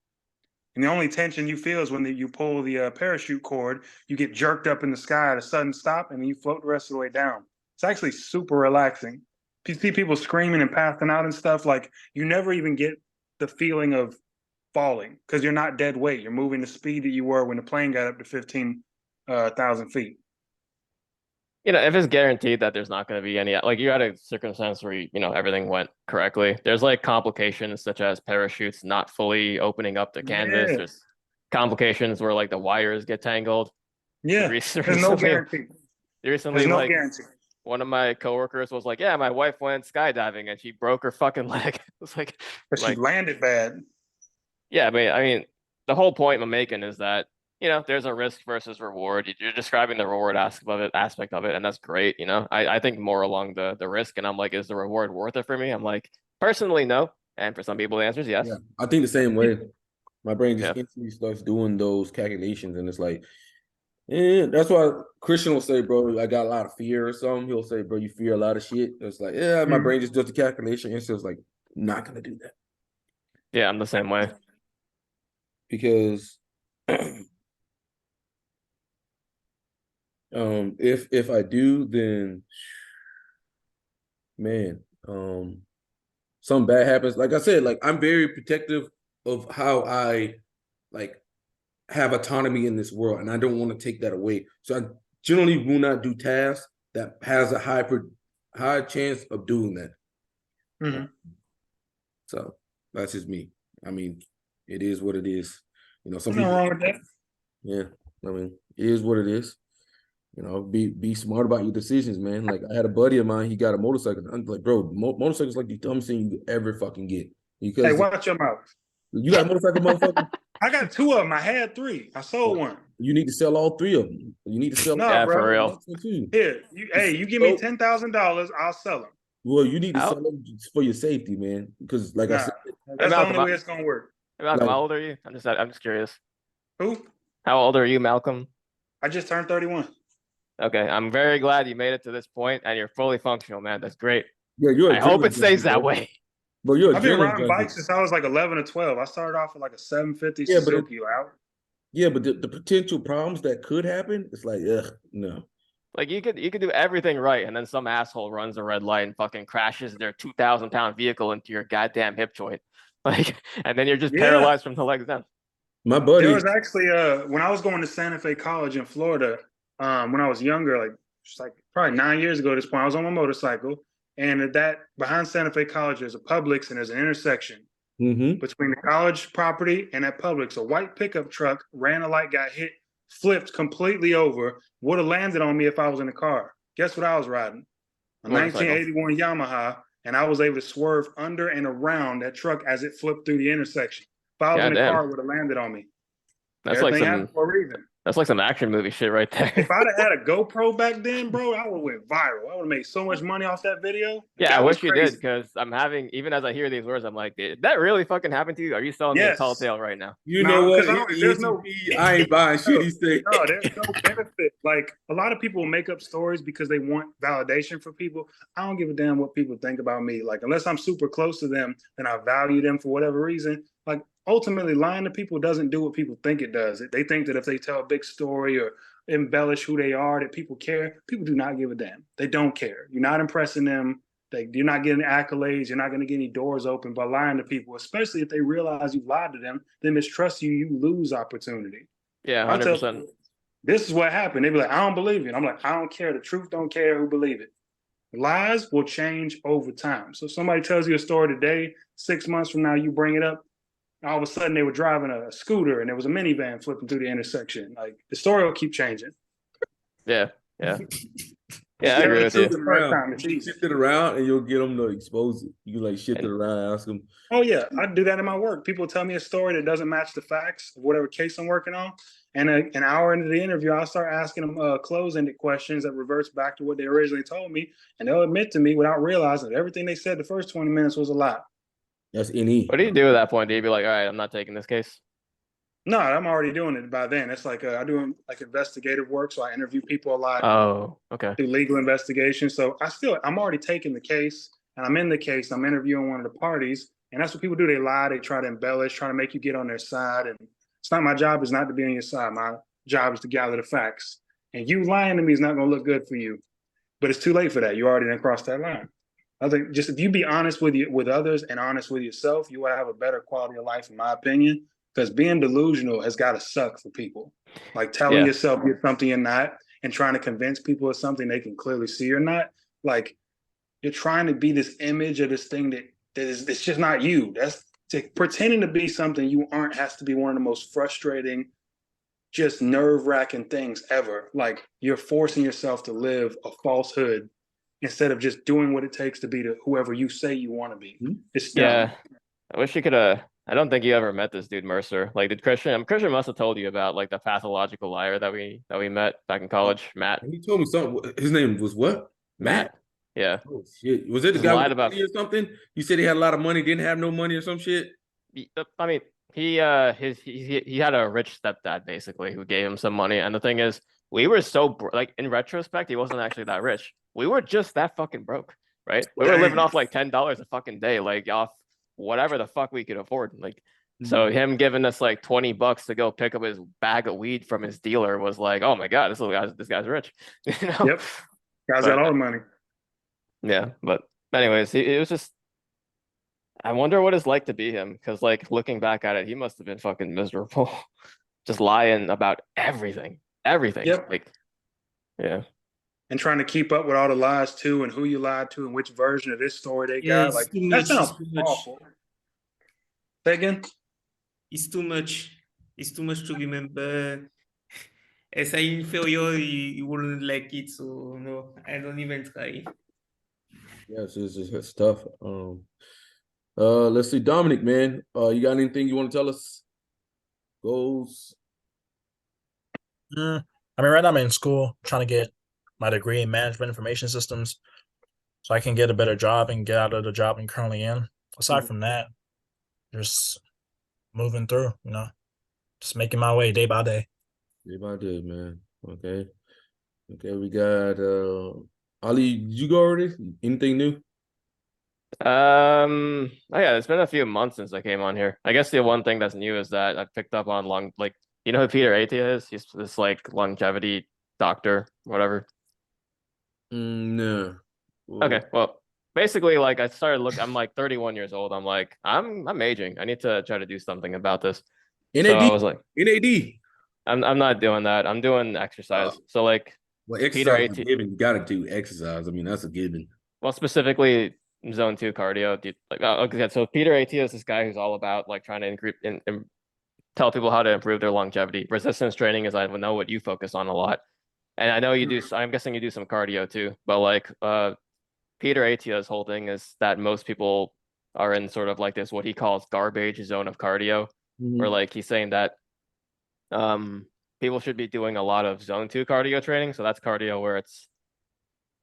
And the only tension you feel is when you pull the parachute cord, you get jerked up in the sky at a sudden stop, and then you float the rest of the way down. It's actually super relaxing. You see people screaming and passing out and stuff, like you never even get the feeling of falling because you're not dead weight. You're moving the speed that you were when the plane got up to 15,000 feet. You know, if it's guaranteed that there's not going to be any, like you had a circumstance where, you know, everything went correctly. There's like complications such as parachutes not fully opening up the canvas. Yeah. There's complications where like the wires get tangled. Yeah, there's no guarantee. Recently, There's no like guarantee. one of my coworkers was like, "Yeah, my wife went skydiving and she broke her fucking leg." It was like, But she landed bad. Yeah, I mean, the whole point I'm making is that, you know, there's a risk versus reward. You're describing the reward aspect of it, and that's great. You know, I think more along the risk, and I'm like, is the reward worth it for me? I'm like, personally, no. And for some people, the answer is yes. Yeah, I think the same way. My brain just instantly starts doing those calculations, and it's like, that's why Christian will say, bro, I got a lot of fear or something. He'll say, bro, you fear a lot of shit. It's like, yeah, my brain just does the calculation, and it's like, not gonna do that. Yeah, I'm the same way. Because if I do, then man, something bad happens. Like I said, like I'm very protective of how I like have autonomy in this world, and I don't want to take that away. So I generally will not do tasks that has a high chance of doing that. So that's just me. I mean, it is what it is. You know, some people. Nothing wrong with that. Yeah, I mean, it is what it is. You know, be smart about your decisions, man. Like I had a buddy of mine, he got a motorcycle. I'm like, bro, motorcycles like the dumbest thing you could ever fucking get. Because hey, watch your mouth. You got a motorcycle, motherfucker? I got 2 of them. I had 3. I sold one. You need to sell all 3 of them. You need to sell. No, bro. For real. Here, you give me $10,000, I'll sell them. Well, you need to sell them for your safety, man. Because, like I said, that's the only way it's gonna work. Malcolm, how old are you? I'm just curious. Who? How old are you, Malcolm? I just turned 31. Okay, I'm very glad you made it to this point and you're fully functional, man. That's great. Yeah, I hope it stays that way. But I've been riding bikes since I was like 11 or 12. I started off with like a 750 Suzuki out. Yeah, but the potential problems that could happen, it's like, no. Like you could do everything right, and then some asshole runs a red light and fucking crashes their 2,000-pound vehicle into your goddamn hip joint, like, and then you're just paralyzed from the legs down. My buddy. There was actually when I was going to Santa Fe College in Florida, when I was younger, like probably 9 years ago at this point, I was on my motorcycle, and at that behind Santa Fe College, there's a Publix and there's an intersection between the college property and that Publix. A white pickup truck ran a light, got hit, flipped completely over, would have landed on me if I was in the car. Guess what I was riding? A 1981 Yamaha, and I was able to swerve under and around that truck as it flipped through the intersection. If I was in the car, it would have landed on me. That's Everything like happened for a reason. That's like some action movie shit right there. If I'd have had a GoPro back then, bro, I would have went viral. I would have made so much money off that video. Yeah, I wish you did, because I'm having, even as I hear these words, I'm like, did that really fucking happen to you? Are you selling me a tall tale right now? You know what? I ain't buying shit he said. No, there's no benefit. Like, a lot of people make up stories because they want validation for people. I don't give a damn what people think about me. Like, unless I'm super close to them and I value them for whatever reason, like, ultimately, lying to people doesn't do what people think it does. They think that if they tell a big story or embellish who they are, that people care. People do not give a damn. They don't care. You're not impressing them. You're not getting accolades. You're not going to get any doors open by lying to people, especially if they realize you've lied to them. They mistrust you. You lose opportunity. Yeah, 100%. People, this is what happened. They be like, I don't believe it. I'm like, I don't care. The truth don't care who believe it. Lies will change over time. So if somebody tells you a story today, 6 months from now, you bring it up, all of a sudden they were driving a scooter and there was a minivan flipping through the intersection. Like, the story will keep changing. Yeah. I agree with you. Shift it around and you'll get them to expose it. You like shift it around, ask them. Oh yeah, I do that in my work. People tell me a story that doesn't match the facts of whatever case I'm working on, and an hour into the interview, I'll start asking them close-ended questions that reverts back to what they originally told me, and they'll admit to me without realizing that everything they said the first 20 minutes was a lie. That's NE. What do you do at that point? Do you be like, all right, I'm not taking this case? No, I'm already doing it by then. It's like I do like investigative work, so I interview people a lot, Oh, okay. do legal investigation. So I'm already taking the case, and I'm in the case. I'm interviewing one of the parties, and that's what people do. They lie, they try to embellish, try to make you get on their side. And it's not my job. Is not to be on your side. My job is to gather the facts. And you lying to me is not going to look good for you. But it's too late for that. You already done crossed that line. I think just if you be honest with others and honest with yourself, you will have a better quality of life, in my opinion. Because being delusional has got to suck for people. Like telling yourself you're something you're not and trying to convince people of something they can clearly see you're not. Like you're trying to be this image of this thing that is, it's just not you. That's pretending to be something you aren't has to be one of the most frustrating, just nerve-wracking things ever. Like you're forcing yourself to live a falsehood instead of just doing what it takes to be the whoever you say you want to be. It's dumb. Yeah. I wish you could I don't think you ever met this dude Mercer. Like did Christian must have told you about like the pathological liar that we met back in college, Matt. He told me something. His name was what? Matt? Yeah. Oh shit. Was it the Just guy lied with about money or something? You said he had a lot of money, didn't have no money or some shit? I mean, he had a rich stepdad basically who gave him some money, and the thing is, we were so like in retrospect, he wasn't actually that rich. We were just that fucking broke, right? We were living off like $10 a fucking day, like off whatever the fuck we could afford. Like, so him giving us like $20 to go pick up his bag of weed from his dealer was like, oh my god, this guy's rich. You know? Yep. Guys got all the money. Yeah, but anyways, it was just. I wonder what it's like to be him, because like looking back at it, he must have been fucking miserable, just lying about everything. Yep. Like, yeah. And trying to keep up with all the lies too, and who you lied to, and which version of this story they got. It's Like too that much. sounds It's too much. awful. Say again. It's too much. It's too much to remember. As I inferior, you wouldn't like it, so no, I don't even try. Yes, it's tough. Let's see, Dominic, man. You got anything you want to tell us? Goals? I mean, right now I'm in school trying to get my degree in management information systems so I can get a better job and get out of the job I'm currently in. Aside from that, just moving through, just making my way day by day. Day by day, man. Okay. We got Ali, did you go already? Anything new? Oh yeah, it's been a few months since I came on here. I guess the one thing that's new is that I picked up on you know who Peter Attia is? He's this like longevity doctor, whatever. No. Okay, well, basically, like I started I'm like 31 years old. I'm like, I'm aging. I need to try to do something about this. NAD. So I was like, NAD. I'm not doing that. I'm doing exercise. So like, Well, Peter exercise is a Attia. given. You got to do exercise. I mean, that's a given. Well, specifically zone 2 cardio. Okay, so Peter Attia is this guy who's all about like trying to tell people how to improve their longevity. Resistance training is I know what you focus on a lot, and I know you do. I'm guessing you do some cardio too. But like Peter Attia's whole thing is that most people are in sort of like this what he calls garbage zone of cardio, where like he's saying that people should be doing a lot of zone 2 cardio training. So that's cardio where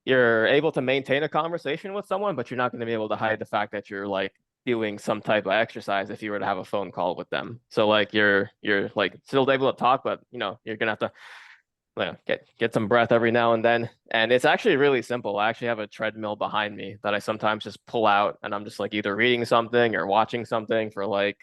you're able to maintain a conversation with someone, but you're not going to be able to hide the fact that you're like doing some type of exercise if you were to have a phone call with them. So like you're like still able to talk, but you're gonna have to get some breath every now and then. And it's actually really simple. I actually have a treadmill behind me that I sometimes just pull out, and I'm just like either reading something or watching something for like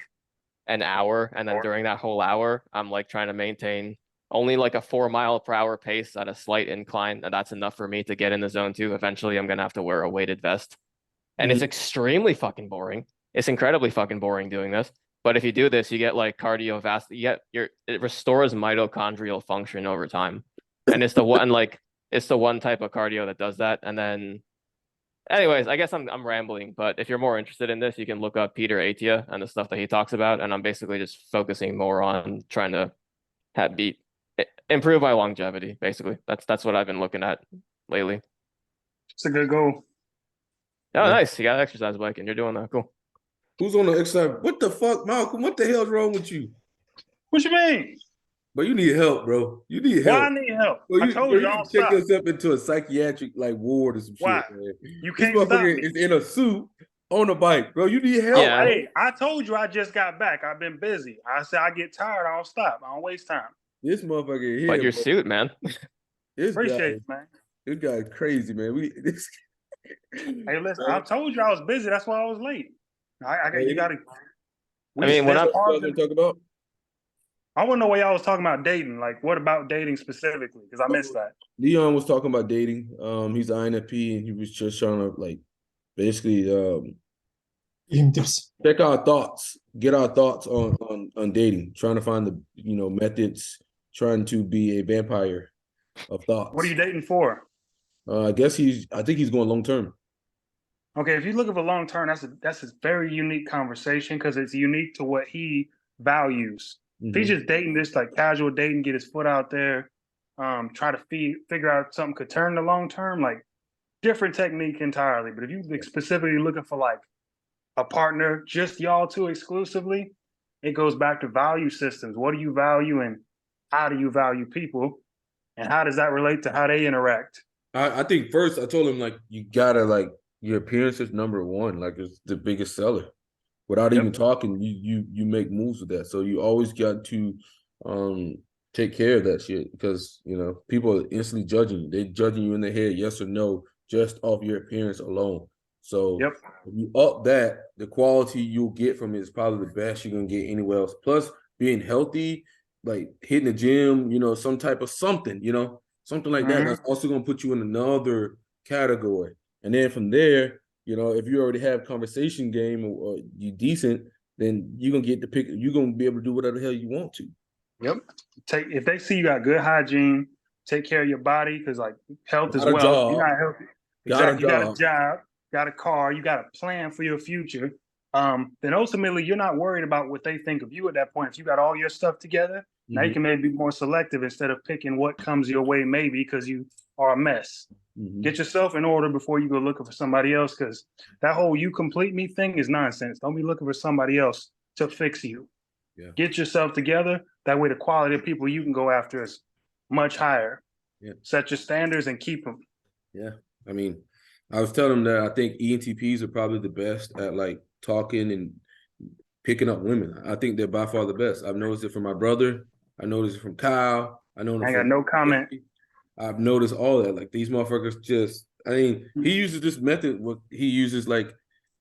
an hour, and then during that whole hour, I'm like trying to maintain only like a 4 mile per hour pace at a slight incline, and that's enough for me to get in the zone 2. Eventually, I'm gonna have to wear a weighted vest, and it's extremely fucking boring. It's incredibly fucking boring doing this. But if you do this, you get like cardiovascular. It restores mitochondrial function over time, and it's the one type of cardio that does that. And then, anyways, I guess I'm rambling. But if you're more interested in this, you can look up Peter Attia and the stuff that he talks about. And I'm basically just focusing more on trying to improve my longevity. Basically, that's what I've been looking at lately. It's a good goal. Oh, nice! You got an exercise bike, and you're doing that. Cool. Who's on the exercise? What the fuck, Malcolm? What the hell's wrong with you? What you mean? But you need help, bro. You need help. Why I need help? Bro, I told you, need don't to check stop. yourself into a psychiatric like ward or some Why? shit, man. You This can't stop motherfucker me. is in a suit On a bike, bro. You need help. Yeah. Hey, I told you I just got back. I've been busy. I said I get tired. I don't stop. I don't waste time. This motherfucker But here, your bro. suit, man. Appreciate it, man. This guy is crazy, man. Hey, listen, I told you I was busy. That's why I was late. You got to. I mean, when what you gonna talk about? I want to know what y'all was talking about dating. Like, what about dating specifically? Because I missed that. Leon was talking about dating. He's INFP, and he was just trying to like basically tips. check our thoughts, get our thoughts on dating, trying to find the methods, trying to be a vampire of thoughts. What are you dating for? I think he's going long term. Okay, if you're looking for long term, that's a very unique conversation because it's unique to what he values. If he's just dating this like casual dating, get his foot out there, try to figure out something could turn to long term, like different technique entirely. But if you specifically looking for like a partner, just y'all two exclusively, it goes back to value systems. What do you value and how do you value people? And how does that relate to how they interact? I think first I told him like you gotta like your appearance is number one, like it's the biggest seller. Without even talking, you make moves with that. So you always got to take care of that shit because people are instantly judging you. They're judging you in their head, yes or no, just off your appearance alone. So if you up that, the quality you'll get from it is probably the best you're gonna get anywhere else. Plus being healthy, like hitting the gym, some type of something, something like that. That's also gonna put you in another category. And then from there, if you already have conversation game or you decent, then you're gonna get to pick. You're gonna be able to do whatever the hell you want to. Yep. If they see you got good hygiene, take care of your body because like health is wealth. You're not healthy. Exactly. You got a job, got a car, you got a plan for your future. Then ultimately you're not worried about what they think of you at that point. If you got all your stuff together, now you can maybe be more selective instead of picking what comes your way, maybe because you are a mess. Get yourself in order before you go looking for somebody else, because that whole "you complete me" thing is nonsense. Don't be looking for somebody else to fix you. Get yourself together. That way the quality of people you can go after is much higher. Set your standards and keep them. I mean, I was telling them that I think ENTPs are probably the best at like talking and picking up women. I think they're by far the best. I've noticed it from my brother. I noticed it from Kyle. I got no comment. I've noticed all that. Like these motherfuckers just, he uses this method. What he uses, like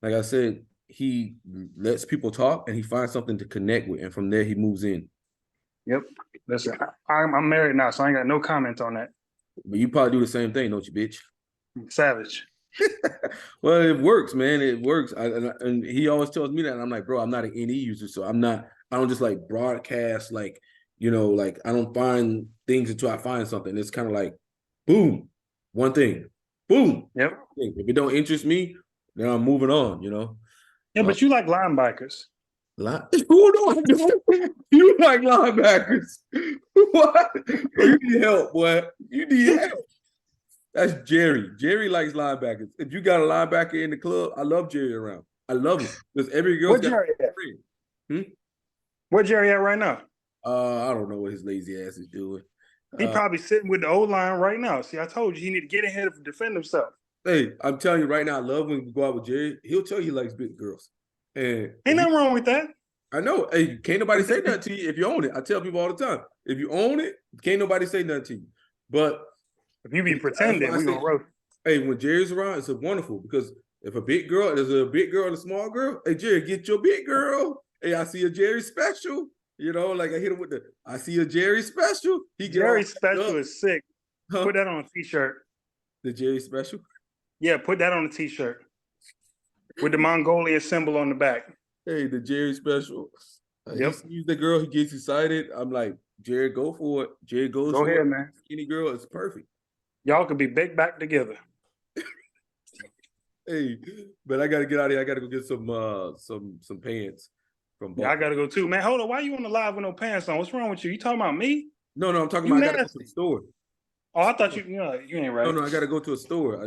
I said, he lets people talk and he finds something to connect with. And from there, he moves in. Yep. Listen, I'm married now, so I ain't got no comment on that. But you probably do the same thing, don't you, bitch? Savage. Well, it works, man. It works. And he always tells me that. And I'm like, bro, I'm not an NE user. So I don't just like broadcast like, like I don't find things until I find something. It's kind of like, boom, one thing, boom. Yep. If it don't interest me, then I'm moving on, Yeah, but you like linebackers. Who do you like linebackers? What? Bro, you need help, boy. You need help. That's Jerry. Jerry likes linebackers. If you got a linebacker in the club, I love Jerry around. I love him because every girl's got a friend. Where Jerry at right now? I don't know what his lazy ass is doing. He probably sitting with the O-line right now. See, I told you he need to get in here to defend himself. Hey, I'm telling you right now, I love when we go out with Jerry. He'll tell you he likes big girls. And ain't nothing wrong with that. I know. Hey, can't nobody say nothing to you if you own it. I tell people all the time, if you own it, can't nobody say nothing to you. But if you be pretending, we gonna roast. Hey, when Jerry's around, it's wonderful because if there's a big girl and a small girl, hey Jerry, get your big girl. Hey, I see a Jerry special. Like I hit him with I see a Jerry special. Jerry special is sick. Huh? Put that on a t-shirt. The Jerry special? Yeah, put that on a t-shirt. With the Mongolian symbol on the back. Hey, the Jerry special. He sees the girl, he gets excited. I'm like, Jerry, go for it. Jerry goes for it, man. Skinny girl, it's perfect. Y'all could be big back together. Hey, but I gotta get out of here. I gotta go get some pants from I gotta go too, man. Hold on, why you on the live with no pants on? What's wrong with you? You talking about me? No, I'm talking about I gotta go to the store. Oh, I thought you ain't right. No, I gotta go to a store.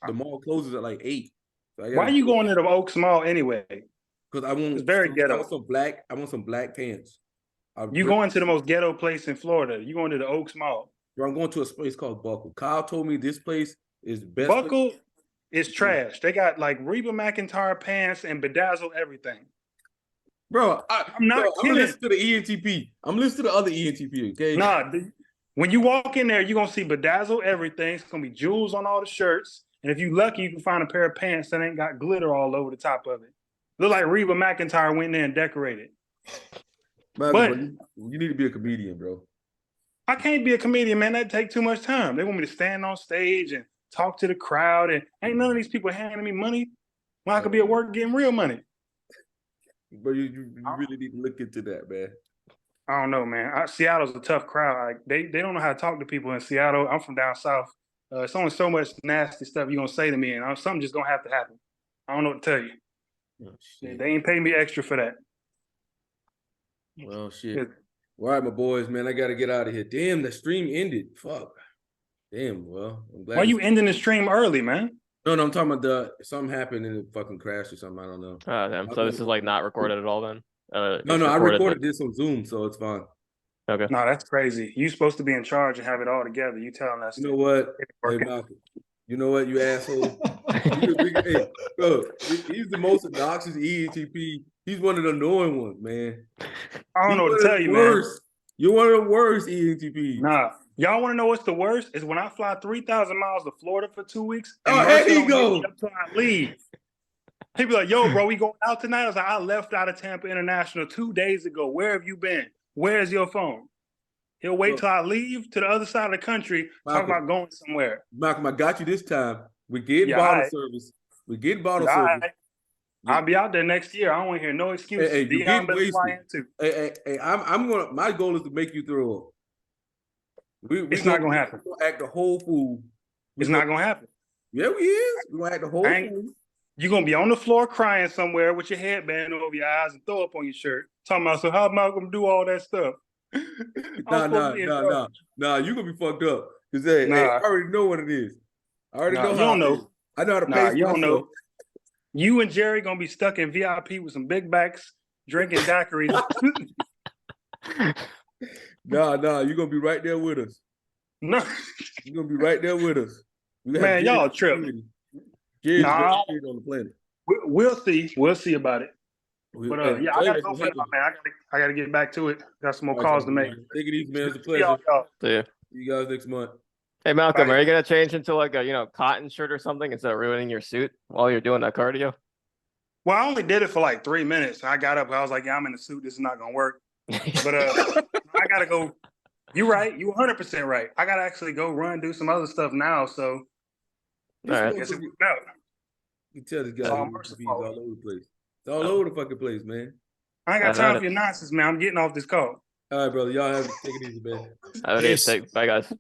The mall closes at like 8. So why are you going to the Oaks Mall anyway? Because I want it's very ghetto. I want some black pants. You going to the most ghetto place in Florida? You going to the Oaks Mall? Bro, I'm going to a place called Buckle. Kyle told me this place is best. Buckle is trash. They got like Reba McEntire pants and bedazzle everything. Bro, I'm not I'm kidding. listening to the ENTP. I'm listening to the other ENTP, okay? Nah, when you walk in there, you're gonna see bedazzle everything. It's gonna be jewels on all the shirts. And if you're lucky, you can find a pair of pants that ain't got glitter all over the top of it. Look like Reba McEntire went in there and decorated. But you need to be a comedian, bro. I can't be a comedian, man. That take too much time. They want me to stand on stage and talk to the crowd, and ain't none of these people handing me money when I could be at work getting real money. But you really need to look into that, man. I don't know, man. Seattle's a tough crowd. Like they don't know how to talk to people in Seattle. I'm from down south. It's only so much nasty stuff you're gonna say to me, and something just gonna have to happen. I don't know what to tell you. Oh, shit. They ain't paying me extra for that. Well, shit. All right, my boys, man. I gotta get out of here. Damn, the stream ended. Fuck. Damn. Well, I'm glad. Why you ending the stream early, man? No, I'm talking about something happened and it fucking crashed or something. I don't know. Oh, damn. So this is like not recorded at all then? No, I recorded this on Zoom, so it's fine. Okay. No, that's crazy. You supposed to be in charge and have it all together. You telling us. You know what? Hey, Malcolm. You know what, you asshole? Hey, bro, he's the most obnoxious ENTP. He's one of the annoying ones, man. I don't know what to tell you, man. You're one of the worst ENTPs. Nah. Y'all want to know what's the worst? Is when I fly 3,000 miles to Florida for 2 weeks. And there you go. Until I leave. He be like, yo, bro, we going out tonight? I was like, I left out of Tampa International 2 days ago. Where have you been? Where's your phone? He'll wait till I leave to the other side of the country, talk about going somewhere. Malcolm, I got you this time. We're getting bottle service. We're getting bottle service. Right. I'll be out there next year. I don't want to hear no excuses. Hey, you're getting wasted. Hey, I'm gonna. My goal is to make you throw up. It's not gonna happen. We're gonna act the whole fool. It's not gonna happen. Yeah, we is. We're gonna act the whole fool. You're gonna be on the floor crying somewhere with your headband over your eyes and throw up on your shirt. Talking about, so how am I gonna do all that stuff? Nah. You gonna be fucked up. Cause hey, I already know what it is. I already know how. You don't know. I know how to pay. You don't know. You and Jerry gonna be stuck in VIP with some big backs, drinking daiquiris. Nah, you're gonna be right there with us. No, you're gonna be right there with us. Man, y'all tripping. Jerry's on the planet. We'll see about it. But yeah, I gotta go for now, man. I gotta get back to it. Got some more calls to make. Take it easy, man. It's a pleasure. See ya. See you guys next month. Hey Malcolm, are you gonna change into like a cotton shirt or something instead of ruining your suit while you're doing that cardio? Well, I only did it for like 3 minutes. I got up. I was like, yeah, I'm in the suit. This is not gonna work. But I gotta go. You're right. You 100% right. I gotta actually go run, do some other stuff now. So all right. I guess it worked out. You tell this guy all over the place. It's all over the fucking place, man. I ain't got time for your nonsense, man. I'm getting off this call. All right, brother. Y'all have take it easy, man. Bye, guys.